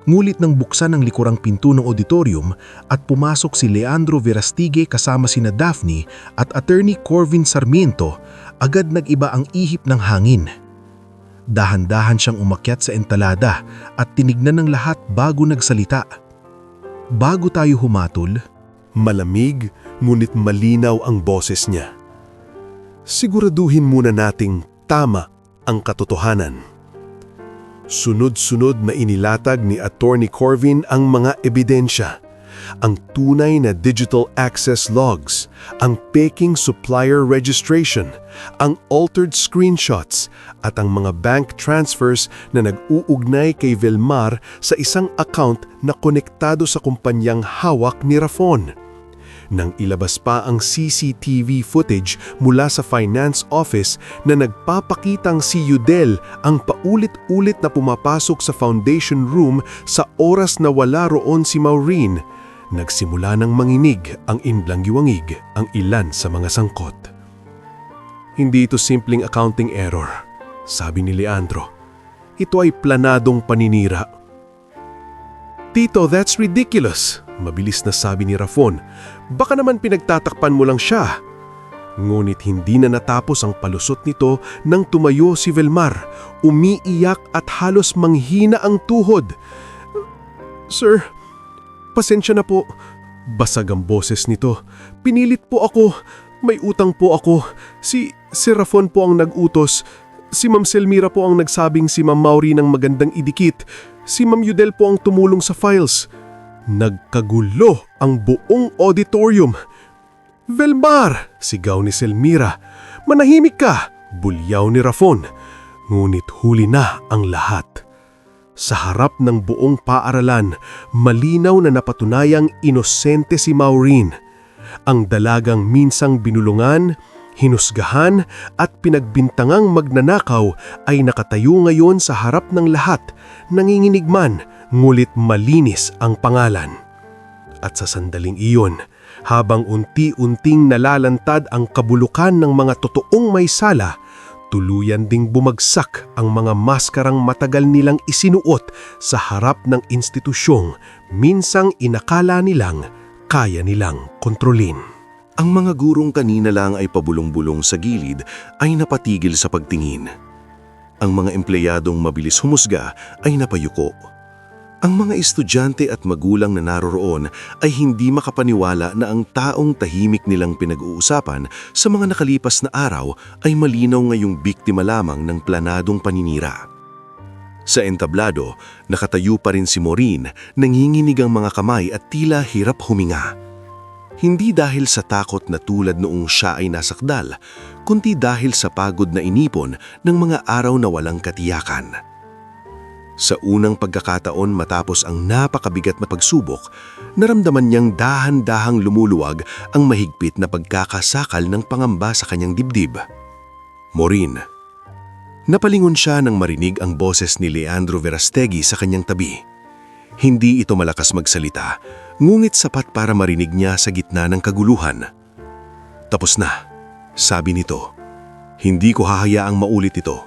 S4: Ngulit nang buksan ang likurang pinto ng auditorium at pumasok si Leandro Verastige kasama sina Daphne at Attorney Corvin Sarmiento, agad nag-iba ang ihip ng hangin. Dahan-dahan siyang umakyat sa entalada at tinignan ng lahat bago nagsalita. Bago tayo humatol,
S3: Malamig, ngunit malinaw ang boses niya. Siguraduhin muna nating tama ang katotohanan. Sunod-sunod na inilatag ni Attorney Corvin ang mga ebidensya. Ang tunay na digital access logs, ang peking supplier registration, ang altered screenshots, at ang mga bank transfers na nag-uugnay kay Velmar sa isang account na konektado sa kumpanyang hawak ni Rafon. Nang ilabas pa ang CCTV footage mula sa finance office na nagpapakitang si Yudel ang paulit-ulit na pumapasok sa foundation room sa oras na wala roon si Maureen, nagsimula ng manginig ang inblanggiwangig ang ilan sa mga sangkot. Hindi ito simpleng accounting error, sabi ni Leandro. Ito ay planadong paninira. Tito, that's ridiculous, mabilis na sabi ni Rafon. Baka naman pinagtatakpan mo lang siya. Ngunit hindi na natapos ang palusot nito nang tumayo si Velmar, umiiyak at halos manghina ang tuhod. Sir, pasensya na po. Basag ang boses nito. Pinilit po ako. May utang po ako. Si Rafon po ang nag-utos. Si Ma'am Selmira po ang nagsabing si Ma'am Maureen ang magandang idikit. Si Ma'am Yudel po ang tumulong sa files. Nagkagulo ang buong auditorium. Velmar! Sigaw ni Selmira. Manahimik ka! Bulyaw ni Rafon. Ngunit huli na ang lahat. Sa harap ng buong paaralan, malinaw na napatunayang inosente si Maureen. Ang dalagang minsang binulungan, hinusgahan at pinagbintangang magnanakaw ay nakatayo ngayon sa harap ng lahat, nanginginig man, ngulit malinis ang pangalan. At sa sandaling iyon, habang unti-unting nalalantad ang kabulukan ng mga totoong may sala, tuluyan ding bumagsak ang mga maskarang matagal nilang isinuot sa harap ng institusyong minsang inakala nilang kaya nilang kontrolin.
S1: Ang mga gurong kanina lang ay pabulong-bulong sa gilid ay napatigil sa pagtingin. Ang mga empleyadong mabilis humusga ay napayuko. Ang mga estudyante at magulang na naroroon ay hindi makapaniwala na ang taong tahimik nilang pinag-uusapan sa mga nakalipas na araw ay malinaw ngayong biktima lamang ng planadong paninira. Sa entablado, nakatayo pa rin si Maureen, nanginginig ang mga kamay at tila hirap huminga. Hindi dahil sa takot na tulad noong siya ay nasakdal, kundi dahil sa pagod na inipon ng mga araw na walang katiyakan. Sa unang pagkakataon matapos ang napakabigat na pagsubok, naramdaman niyang dahan-dahang lumuluwag ang mahigpit na pagkakasakal ng pangamba sa kanyang dibdib. Maureen. Napalingon siya nang marinig ang boses ni Leandro Verastegui sa kanyang tabi. Hindi ito malakas magsalita, ngunit sapat para marinig niya sa gitna ng kaguluhan. Tapos na, sabi nito. Hindi ko hahayaang maulit ito.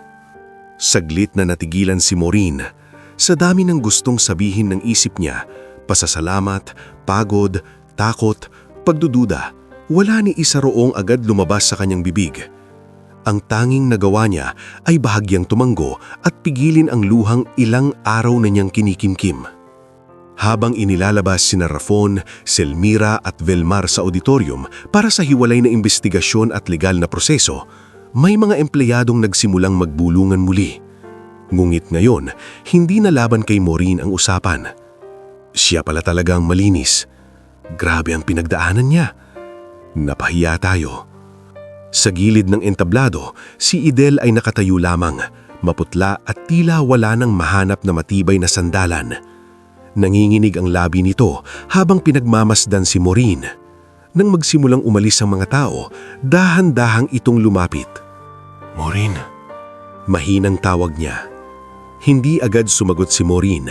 S1: Saglit na natigilan si Maureen. Sa dami ng gustong sabihin ng isip niya, pasasalamat, pagod, takot, pagdududa, wala ni isa roong agad lumabas sa kanyang bibig. Ang tanging nagawa niya ay bahagyang tumanggo at pigilin ang luhang ilang araw na niyang kinikimkim. Habang inilalabas sina Rafon, Selmira at Velmar sa auditorium para sa hiwalay na investigasyon at legal na proseso, may mga empleyadong nagsimulang magbulungan muli.
S3: Ngunit ngayon, hindi na laban kay Maureen ang usapan. Siya pala talagang malinis. Grabe ang pinagdaanan niya. Napahiya tayo. Sa gilid ng entablado, si Idel ay nakatayo lamang, maputla at tila wala nang mahanap na matibay na sandalan. Nanginginig ang labi nito habang pinagmamasdan si Maureen. Nang magsimulang umalis ang mga tao, dahan-dahang itong lumapit.
S1: Maureen,
S3: Mahinang tawag niya. Hindi agad sumagot si Maureen.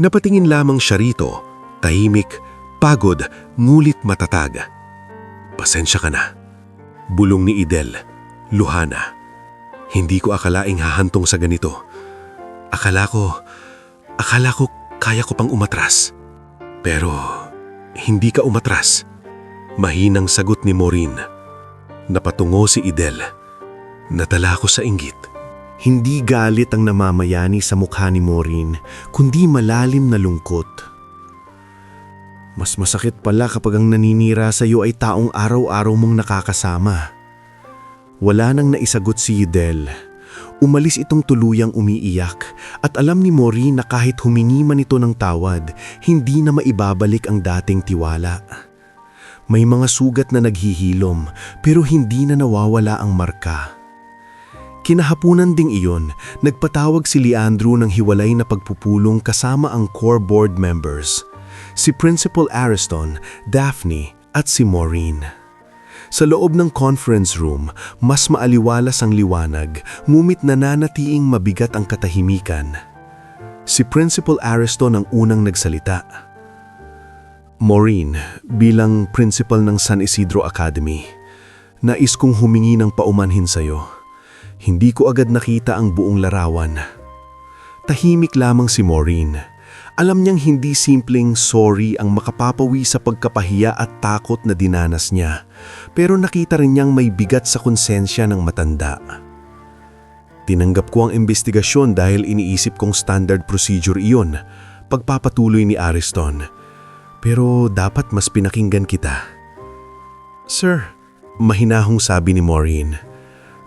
S3: Napatingin lamang siya rito, tahimik, pagod, ngulit matatag. Pasensya ka na. Bulong ni Idel, luhana. Hindi ko akalaing hahantong sa ganito. Akala ko kaya ko pang umatras. Pero hindi ka umatras. Mahinang sagot ni Maureen. Napatungo si Idel. Natala ko sa inggit.
S4: Hindi galit ang namamayani sa mukha ni Maureen, kundi malalim na lungkot. Mas masakit pala kapag ang naninira sa iyo ay taong araw-araw mong nakakasama. Wala nang naisagot si Idel. Umalis itong tuluyang umiiyak at alam ni Maureen na kahit humingi man ito ng tawad, hindi na maibabalik ang dating tiwala. May mga sugat na naghihilom pero hindi na nawawala ang marka. Kinahapunan ding iyon, nagpatawag si Leandro ng hiwalay na pagpupulong kasama ang core board members, si Principal Ariston, Daphne at si Maureen. Sa loob ng conference room, mas maaliwalas ang liwanag, ngunit nananatiing mabigat ang katahimikan. Si Principal Ariston ang unang nagsalita. Maureen, bilang principal ng San Isidro Academy, nais kong humingi ng paumanhin sa iyo. Hindi ko agad nakita ang buong larawan. Tahimik lamang si Maureen. Alam niyang hindi simpleng sorry ang makapapawi sa pagkapahiya at takot na dinanas niya, pero nakita rin niyang may bigat sa konsensya ng matanda. Tinanggap ko ang investigasyon dahil iniisip kong standard procedure iyon, pagpapatuloy ni Ariston. Pero dapat mas pinakinggan kita. Sir, mahinahong sabi ni Maureen.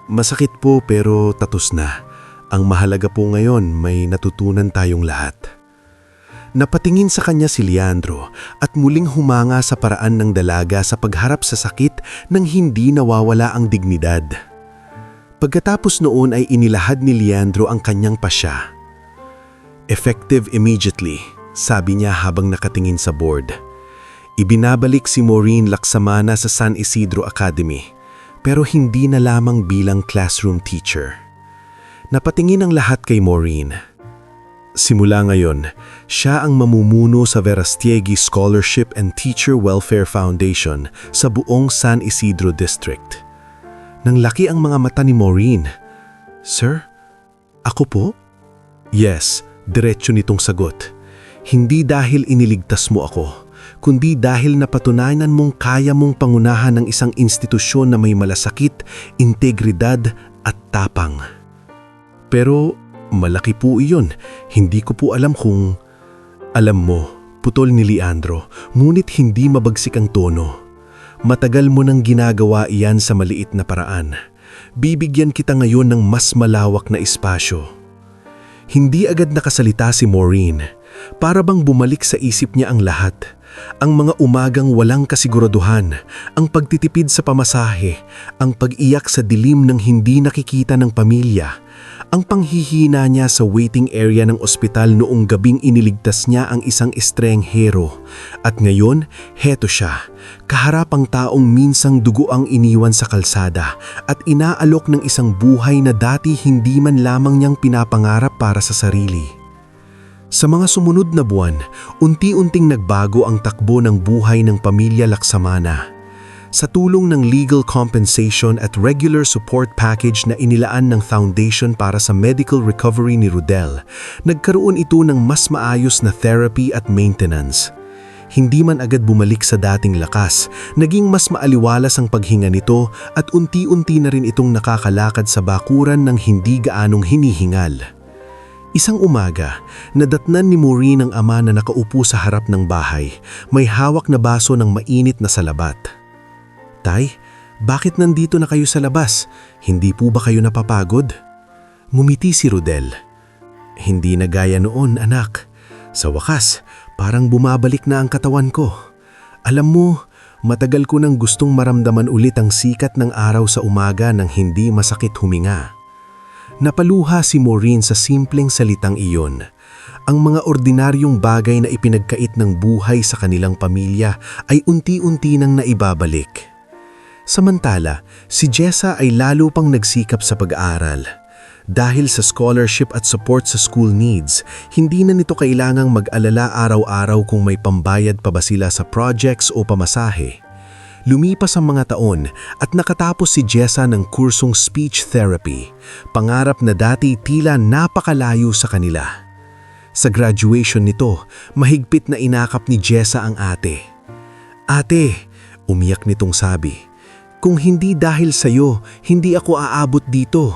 S4: Masakit po pero tatos na. Ang mahalaga po ngayon may natutunan tayong lahat. Napatingin sa kanya si Leandro at muling humanga sa paraan ng dalaga sa pagharap sa sakit nang hindi nawawala ang dignidad. Pagkatapos noon ay inilahad ni Leandro ang kanyang pasya. Effective immediately, sabi niya habang nakatingin sa board. Ibinabalik si Maureen Laksamana sa San Isidro Academy, pero hindi na lamang bilang classroom teacher. Napatingin ang lahat kay Maureen. Simula ngayon, siya ang mamumuno sa Verastiegui Scholarship and Teacher Welfare Foundation sa buong San Isidro District. Nang laki ang mga mata ni Maureen. Sir, ako po? Yes, diretso nitong sagot. Hindi dahil iniligtas mo ako, kundi dahil napatunayan mong kaya mong pangunahan ng isang institusyon na may malasakit, integridad at tapang. Pero malaki po iyon, hindi ko po alam kung... Alam mo, putol ni Leandro, ngunit hindi mabagsik ang tono. Matagal mo nang ginagawa iyan sa maliit na paraan. Bibigyan kita ngayon ng mas malawak na espasyo. Hindi agad nakasalita si Maureen. Para bang bumalik sa isip niya ang lahat. Ang mga umagang walang kasiguraduhan, ang pagtitipid sa pamasahe, ang pag-iyak sa dilim ng hindi nakikita ng pamilya, ang panghihina niya sa waiting area ng ospital noong gabing iniligtas niya ang isang estranghero. At ngayon, heto siya, kaharap ang taong minsang dugo ang iniwan sa kalsada at inaalok ng isang buhay na dati hindi man lamang niyang pinapangarap para sa sarili. Sa mga sumunod na buwan, unti-unting nagbago ang takbo ng buhay ng pamilya Laksamana. Sa tulong ng legal compensation at regular support package na inilaan ng foundation para sa medical recovery ni Rodel, nagkaroon ito ng mas maayos na therapy at maintenance. Hindi man agad bumalik sa dating lakas, naging mas maaliwalas ang paghinga nito at unti-unti na rin itong nakakalakad sa bakuran ng hindi gaanong hinihingal. Isang umaga, nadatnan ni Maureen ang ama na nakaupo sa harap ng bahay, may hawak na baso ng mainit na salabat. Tay, bakit nandito na kayo sa labas? Hindi po ba kayo napapagod? Ngumiti si Rodel.
S1: Hindi na gaya noon, anak. Sa wakas, parang bumabalik na ang katawan ko. Alam mo, matagal ko nang gustong maramdaman ulit ang sikat ng araw sa umaga nang hindi masakit huminga. Napaluha si Maureen sa simpleng salitang iyon. Ang mga ordinaryong bagay na ipinagkait ng buhay sa kanilang pamilya ay unti-unti nang naibabalik. Samantala, si Jessa ay lalo pang nagsikap sa pag-aaral. Dahil sa scholarship at support sa school needs, hindi na nito kailangang mag-alala araw-araw kung may pambayad pa ba sila sa projects o pamasahe. Lumipas ang mga taon at nakatapos si Jessa ng kursong speech therapy, pangarap na dati tila napakalayo sa kanila. Sa graduation nito, mahigpit na inakap ni Jessa ang ate. "Ate," umiyak nitong sabi, "kung hindi dahil sa'yo, hindi ako aabot dito."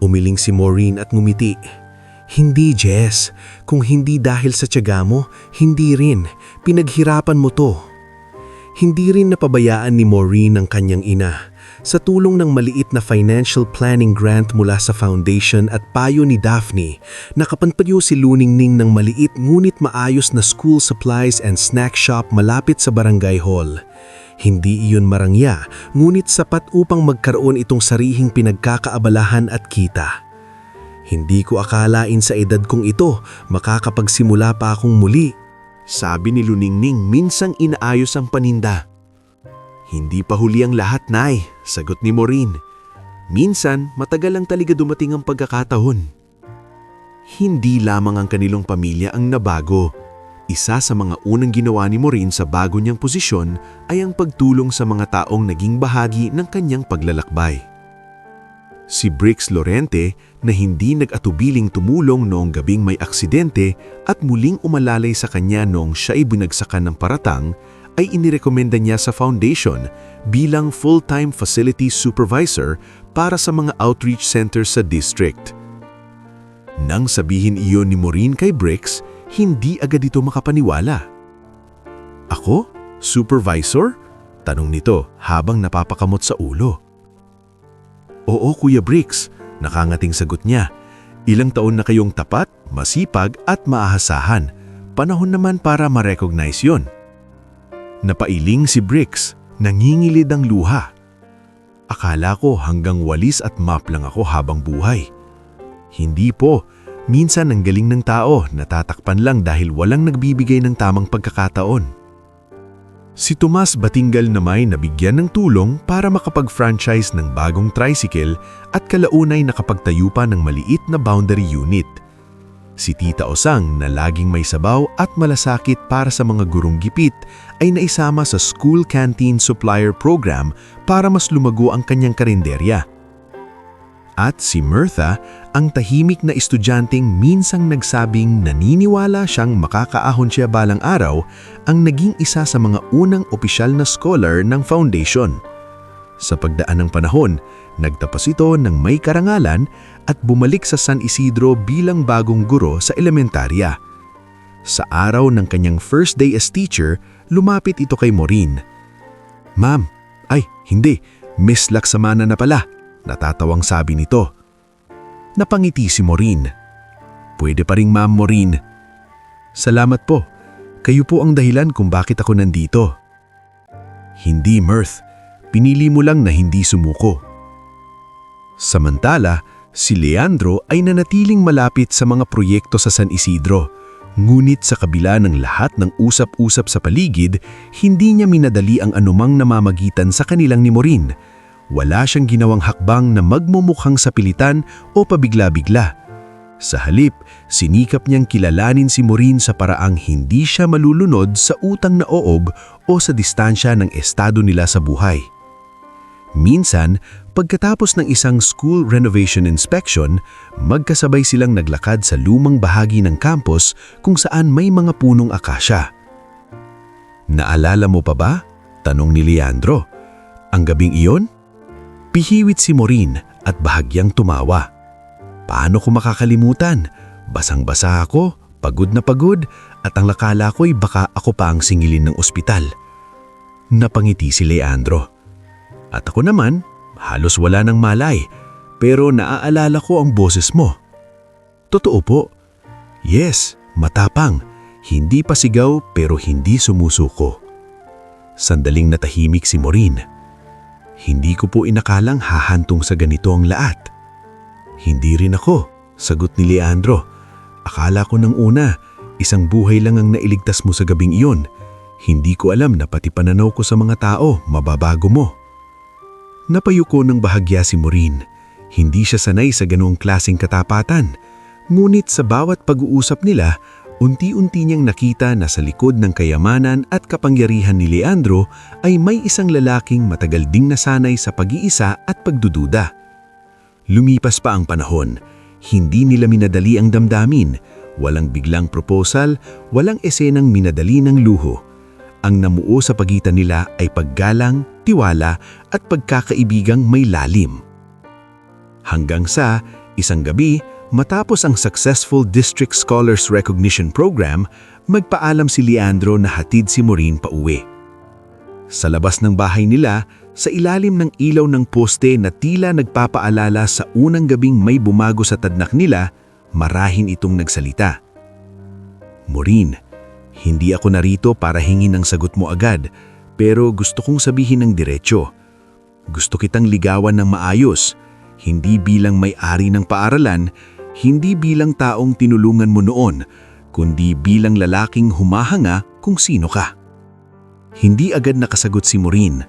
S1: Umiling si Maureen at ngumiti. "Hindi, Jess. Kung hindi dahil sa tiyaga mo, hindi rin. Pinaghirapan mo to." Hindi rin napabayaan ni Maureen ang kanyang ina. Sa tulong ng maliit na financial planning grant mula sa foundation at payo ni Daphne, nakapanpayo si Luningning ng maliit ngunit maayos na school supplies and snack shop malapit sa barangay hall. Hindi iyon marangya, ngunit sapat upang magkaroon itong sarihing pinagkakaabalahan at kita. "Hindi ko akalain sa edad kong ito, makakapagsimula pa akong muli," sabi ni Luningning minsang inaayos ang paninda. "Hindi pa huli ang lahat, Nay," sagot ni Maureen. "Minsan, matagal lang talaga dumating ang pagkakataon." Hindi lamang ang kanilang pamilya ang nabago. Isa sa mga unang ginawa ni Maureen sa bago niyang posisyon ay ang pagtulong sa mga taong naging bahagi ng kanyang paglalakbay. Si Brix Lorente na hindi nag-atubiling tumulong noong gabing may aksidente at muling umalalay sa kanya noong siya'y binagsakan ng paratang ay inirekomenda niya sa foundation bilang full-time facility supervisor para sa mga outreach centers sa district. Nang sabihin iyon ni Maureen kay Brix, hindi agad ito makapaniwala. "Ako? Supervisor?" tanong nito habang napapakamot sa ulo. "Oo, Kuya Brix," nakangating sagot niya. "Ilang taon na kayong tapat, masipag at maahasahan. Panahon naman para ma-recognize yon." Napailing si Brix, nangingilid ang luha. "Akala ko hanggang walis at map lang ako habang buhay." "Hindi po. Minsan ang galing ng tao, natatakpan lang dahil walang nagbibigay ng tamang pagkakataon." Si Tomas Batingal naman nabigyan ng tulong para makapag-franchise ng bagong tricycle at kalaunay nakapagtayo pa ng maliit na boundary unit. Si Tita Osang na laging may sabaw at malasakit para sa mga gurong gipit ay naisama sa school canteen supplier program para mas lumago ang kanyang karinderya. At si Mirtha, ang tahimik na estudyanteng minsang nagsabing naniniwala siyang makakaahon siya balang araw, ang naging isa sa mga unang opisyal na scholar ng foundation. Sa pagdaan ng panahon, nagtapos ito ng may karangalan at bumalik sa San Isidro bilang bagong guro sa elementarya. Sa araw ng kanyang first day as teacher, lumapit ito kay Maureen. "Ma'am, ay hindi, Miss Laksamana na pala," natatawang sabi nito. Napangiti si Maureen. "Pwede pa ring Ma'am Maureen." "Salamat po. Kayo po ang dahilan kung bakit ako nandito." "Hindi, Mirth. Pinili mo lang na hindi sumuko." Samantala, si Leandro ay nanatiling malapit sa mga proyekto sa San Isidro. Ngunit sa kabila ng lahat ng usap-usap sa paligid, hindi niya minadali ang anumang namamagitan sa kanilang ni Maureen. Wala siyang ginawang hakbang na magmumukhang sapilitan o pabigla-bigla. Sa halip, sinikap niyang kilalanin si Maureen sa paraang hindi siya malulunod sa utang na oob o sa distansya ng estado nila sa buhay. Minsan, pagkatapos ng isang school renovation inspection, magkasabay silang naglakad sa lumang bahagi ng campus kung saan may mga punong akasya. "Naalala mo pa ba?" tanong ni Leandro. "Ang gabing iyon?" Pihiwit si Maureen at bahagyang tumawa. "Paano ko makakalimutan? Basang-basa ako, pagod na pagod, at ang lakala ko'y baka ako pa ang singilin ng ospital." Napangiti si Leandro. "At ako naman, halos wala ng malay, pero naaalala ko ang boses mo." Totoo po. Yes, matapang. Hindi pasigaw pero hindi sumusuko. Sandaling natahimik si Maureen. Hindi ko po inakalang hahantong sa ganito ang lahat. Hindi rin ako, sagot ni Leandro. Akala ko nang una, isang buhay lang ang nailigtas mo sa gabing iyon. Hindi ko alam na pati pananaw ko sa mga tao, mababago mo. Napayuko ng bahagya si Maureen. Hindi siya sanay sa ganoong klaseng katapatan. Ngunit sa bawat pag-uusap nila, unti-unti niyang nakita na sa likod ng kayamanan at kapangyarihan ni Leandro ay may isang lalaking matagal ding nasanay sa pag-iisa at pagdududa. Lumipas pa ang panahon. Hindi nila minadali ang damdamin. Walang biglang proposal, walang esenang minadali ng luho. Ang namuo sa pagitan nila ay paggalang, tiwala at pagkakaibigang may lalim. Hanggang sa isang gabi, matapos ang successful District Scholars Recognition Program, magpaalam si Leandro na hatid si Maureen pauwi. Sa labas ng bahay nila, sa ilalim ng ilaw ng poste na tila nagpapaalala sa unang gabing may bumago sa tadnak nila, marahin itong nagsalita. Maureen, hindi ako narito para hingin ang sagot mo agad, pero gusto kong sabihin ng diretsyo. Gusto kitang ligawan ng maayos, hindi bilang may-ari ng paaralan, hindi bilang taong tinulungan mo noon, kundi bilang lalaking humahanga kung sino ka. Hindi agad nakasagot si Maureen.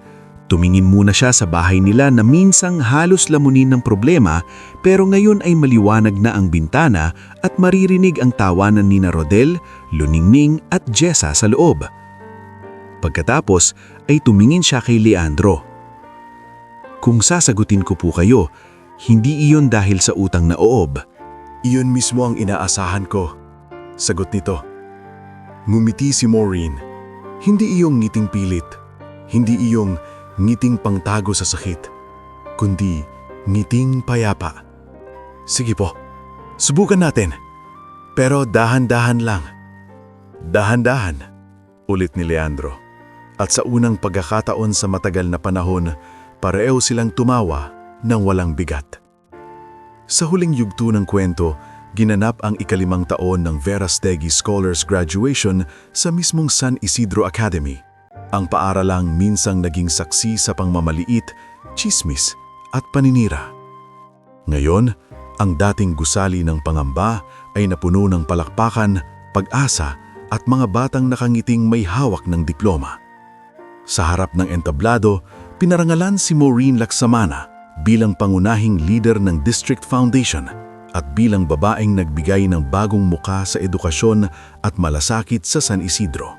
S1: Tumingin muna siya sa bahay nila na minsang halos lamunin ng problema, pero ngayon ay maliwanag na ang bintana at maririnig ang tawanan ni Rodel, Luningning at Jessa sa loob. Pagkatapos ay tumingin siya kay Leandro. Kung sasagutin ko po kayo, hindi iyon dahil sa utang na oob.
S4: Iyon mismo ang inaasahan ko. Sagot nito. Ngumiti si Maureen. Hindi iyong ngiting pilit. Hindi iyong ngiting pangtago sa sakit. Kundi ngiting payapa. Sige po, subukan natin. Pero dahan-dahan lang. Dahan-dahan, ulit ni Leandro. At sa unang pagkakataon sa matagal na panahon, pareho silang tumawa nang walang bigat. Sa huling yugto ng kwento, ginanap ang ikalimang taon ng Verastegui Scholars Graduation sa mismong San Isidro Academy. Ang paaralang minsang naging saksi sa pangmamaliit, tsismis at paninira. Ngayon, ang dating gusali ng pangamba ay napuno ng palakpakan, pag-asa at mga batang nakangiting may hawak ng diploma. Sa harap ng entablado, pinarangalan si Maureen Laksamana bilang pangunahing leader ng District Foundation at bilang babaeng nagbigay ng bagong muka sa edukasyon at malasakit sa San Isidro.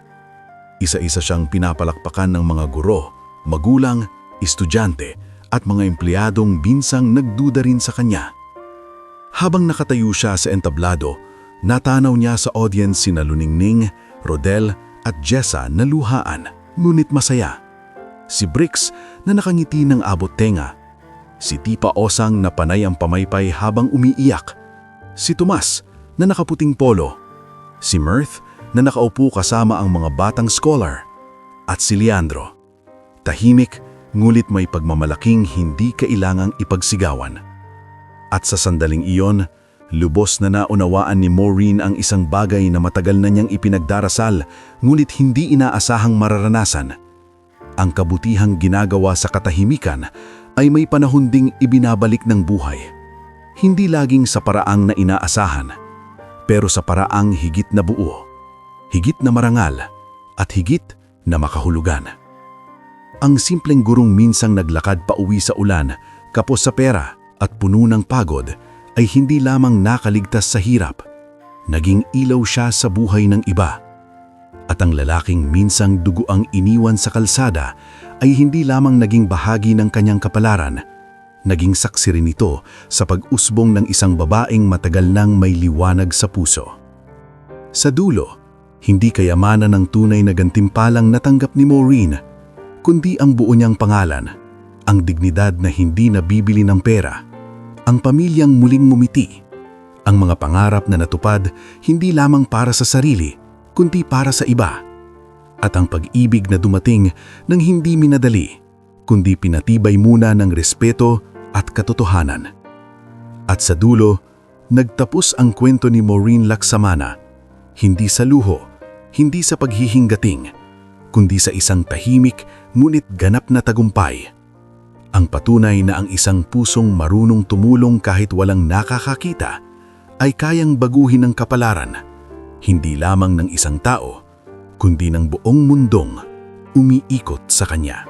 S4: Isa-isa siyang pinapalakpakan ng mga guro, magulang, estudyante at mga empleyadong binsang nagduda rin sa kanya. Habang nakatayo siya sa entablado, natanaw niya sa audience sina Luningning, Rodel at Jessa na luhaan, ngunit masaya. Si Brix na nakangiti ng abot tenga. Si Tipa Osang na panay ang pamaypay habang umiiyak. Si Tomas na nakaputing polo. Si Mirth na nakaupo kasama ang mga batang scholar. At si Leandro. Tahimik, ngulit may pagmamalaking hindi kailangang ipagsigawan. At sa sandaling iyon, lubos na naunawaan ni Maureen ang isang bagay na matagal na niyang ipinagdarasal, ngunit hindi inaasahang mararanasan. Ang kabutihang ginagawa sa katahimikan ay may panahon ding ibinabalik ng buhay. Hindi laging sa paraang na inaasahan, pero sa paraang higit na buo, higit na marangal, at higit na makahulugan. Ang simpleng gurong minsang naglakad pa uwi sa ulan, kapos sa pera at puno ng pagod, ay hindi lamang nakaligtas sa hirap. Naging ilaw siya sa buhay ng iba. At ang lalaking minsang dugo ang iniwan sa kalsada ay hindi lamang naging bahagi ng kanyang kapalaran. Naging saksi rin ito sa pag-usbong ng isang babaeng matagal nang may liwanag sa puso. Sa dulo, hindi kayamanan ng tunay na gantimpalang natanggap ni Maureen, kundi ang buo niyang pangalan, ang dignidad na hindi nabibili ng pera, ang pamilyang muling ngumiti, ang mga pangarap na natupad hindi lamang para sa sarili, kundi para sa iba, at ang pag-ibig na dumating ng hindi minadali, kundi pinatibay muna ng respeto at katotohanan. At sa dulo, Nagtapos ang kwento ni Maureen Laksamana, hindi sa luho, hindi sa paghihinggating, kundi sa isang tahimik ngunit ganap na tagumpay. Ang patunay na ang isang pusong marunong tumulong kahit walang nakakakita ay kayang baguhin ang kapalaran, hindi lamang ng isang tao, kundi ng buong mundong umiikot sa kanya.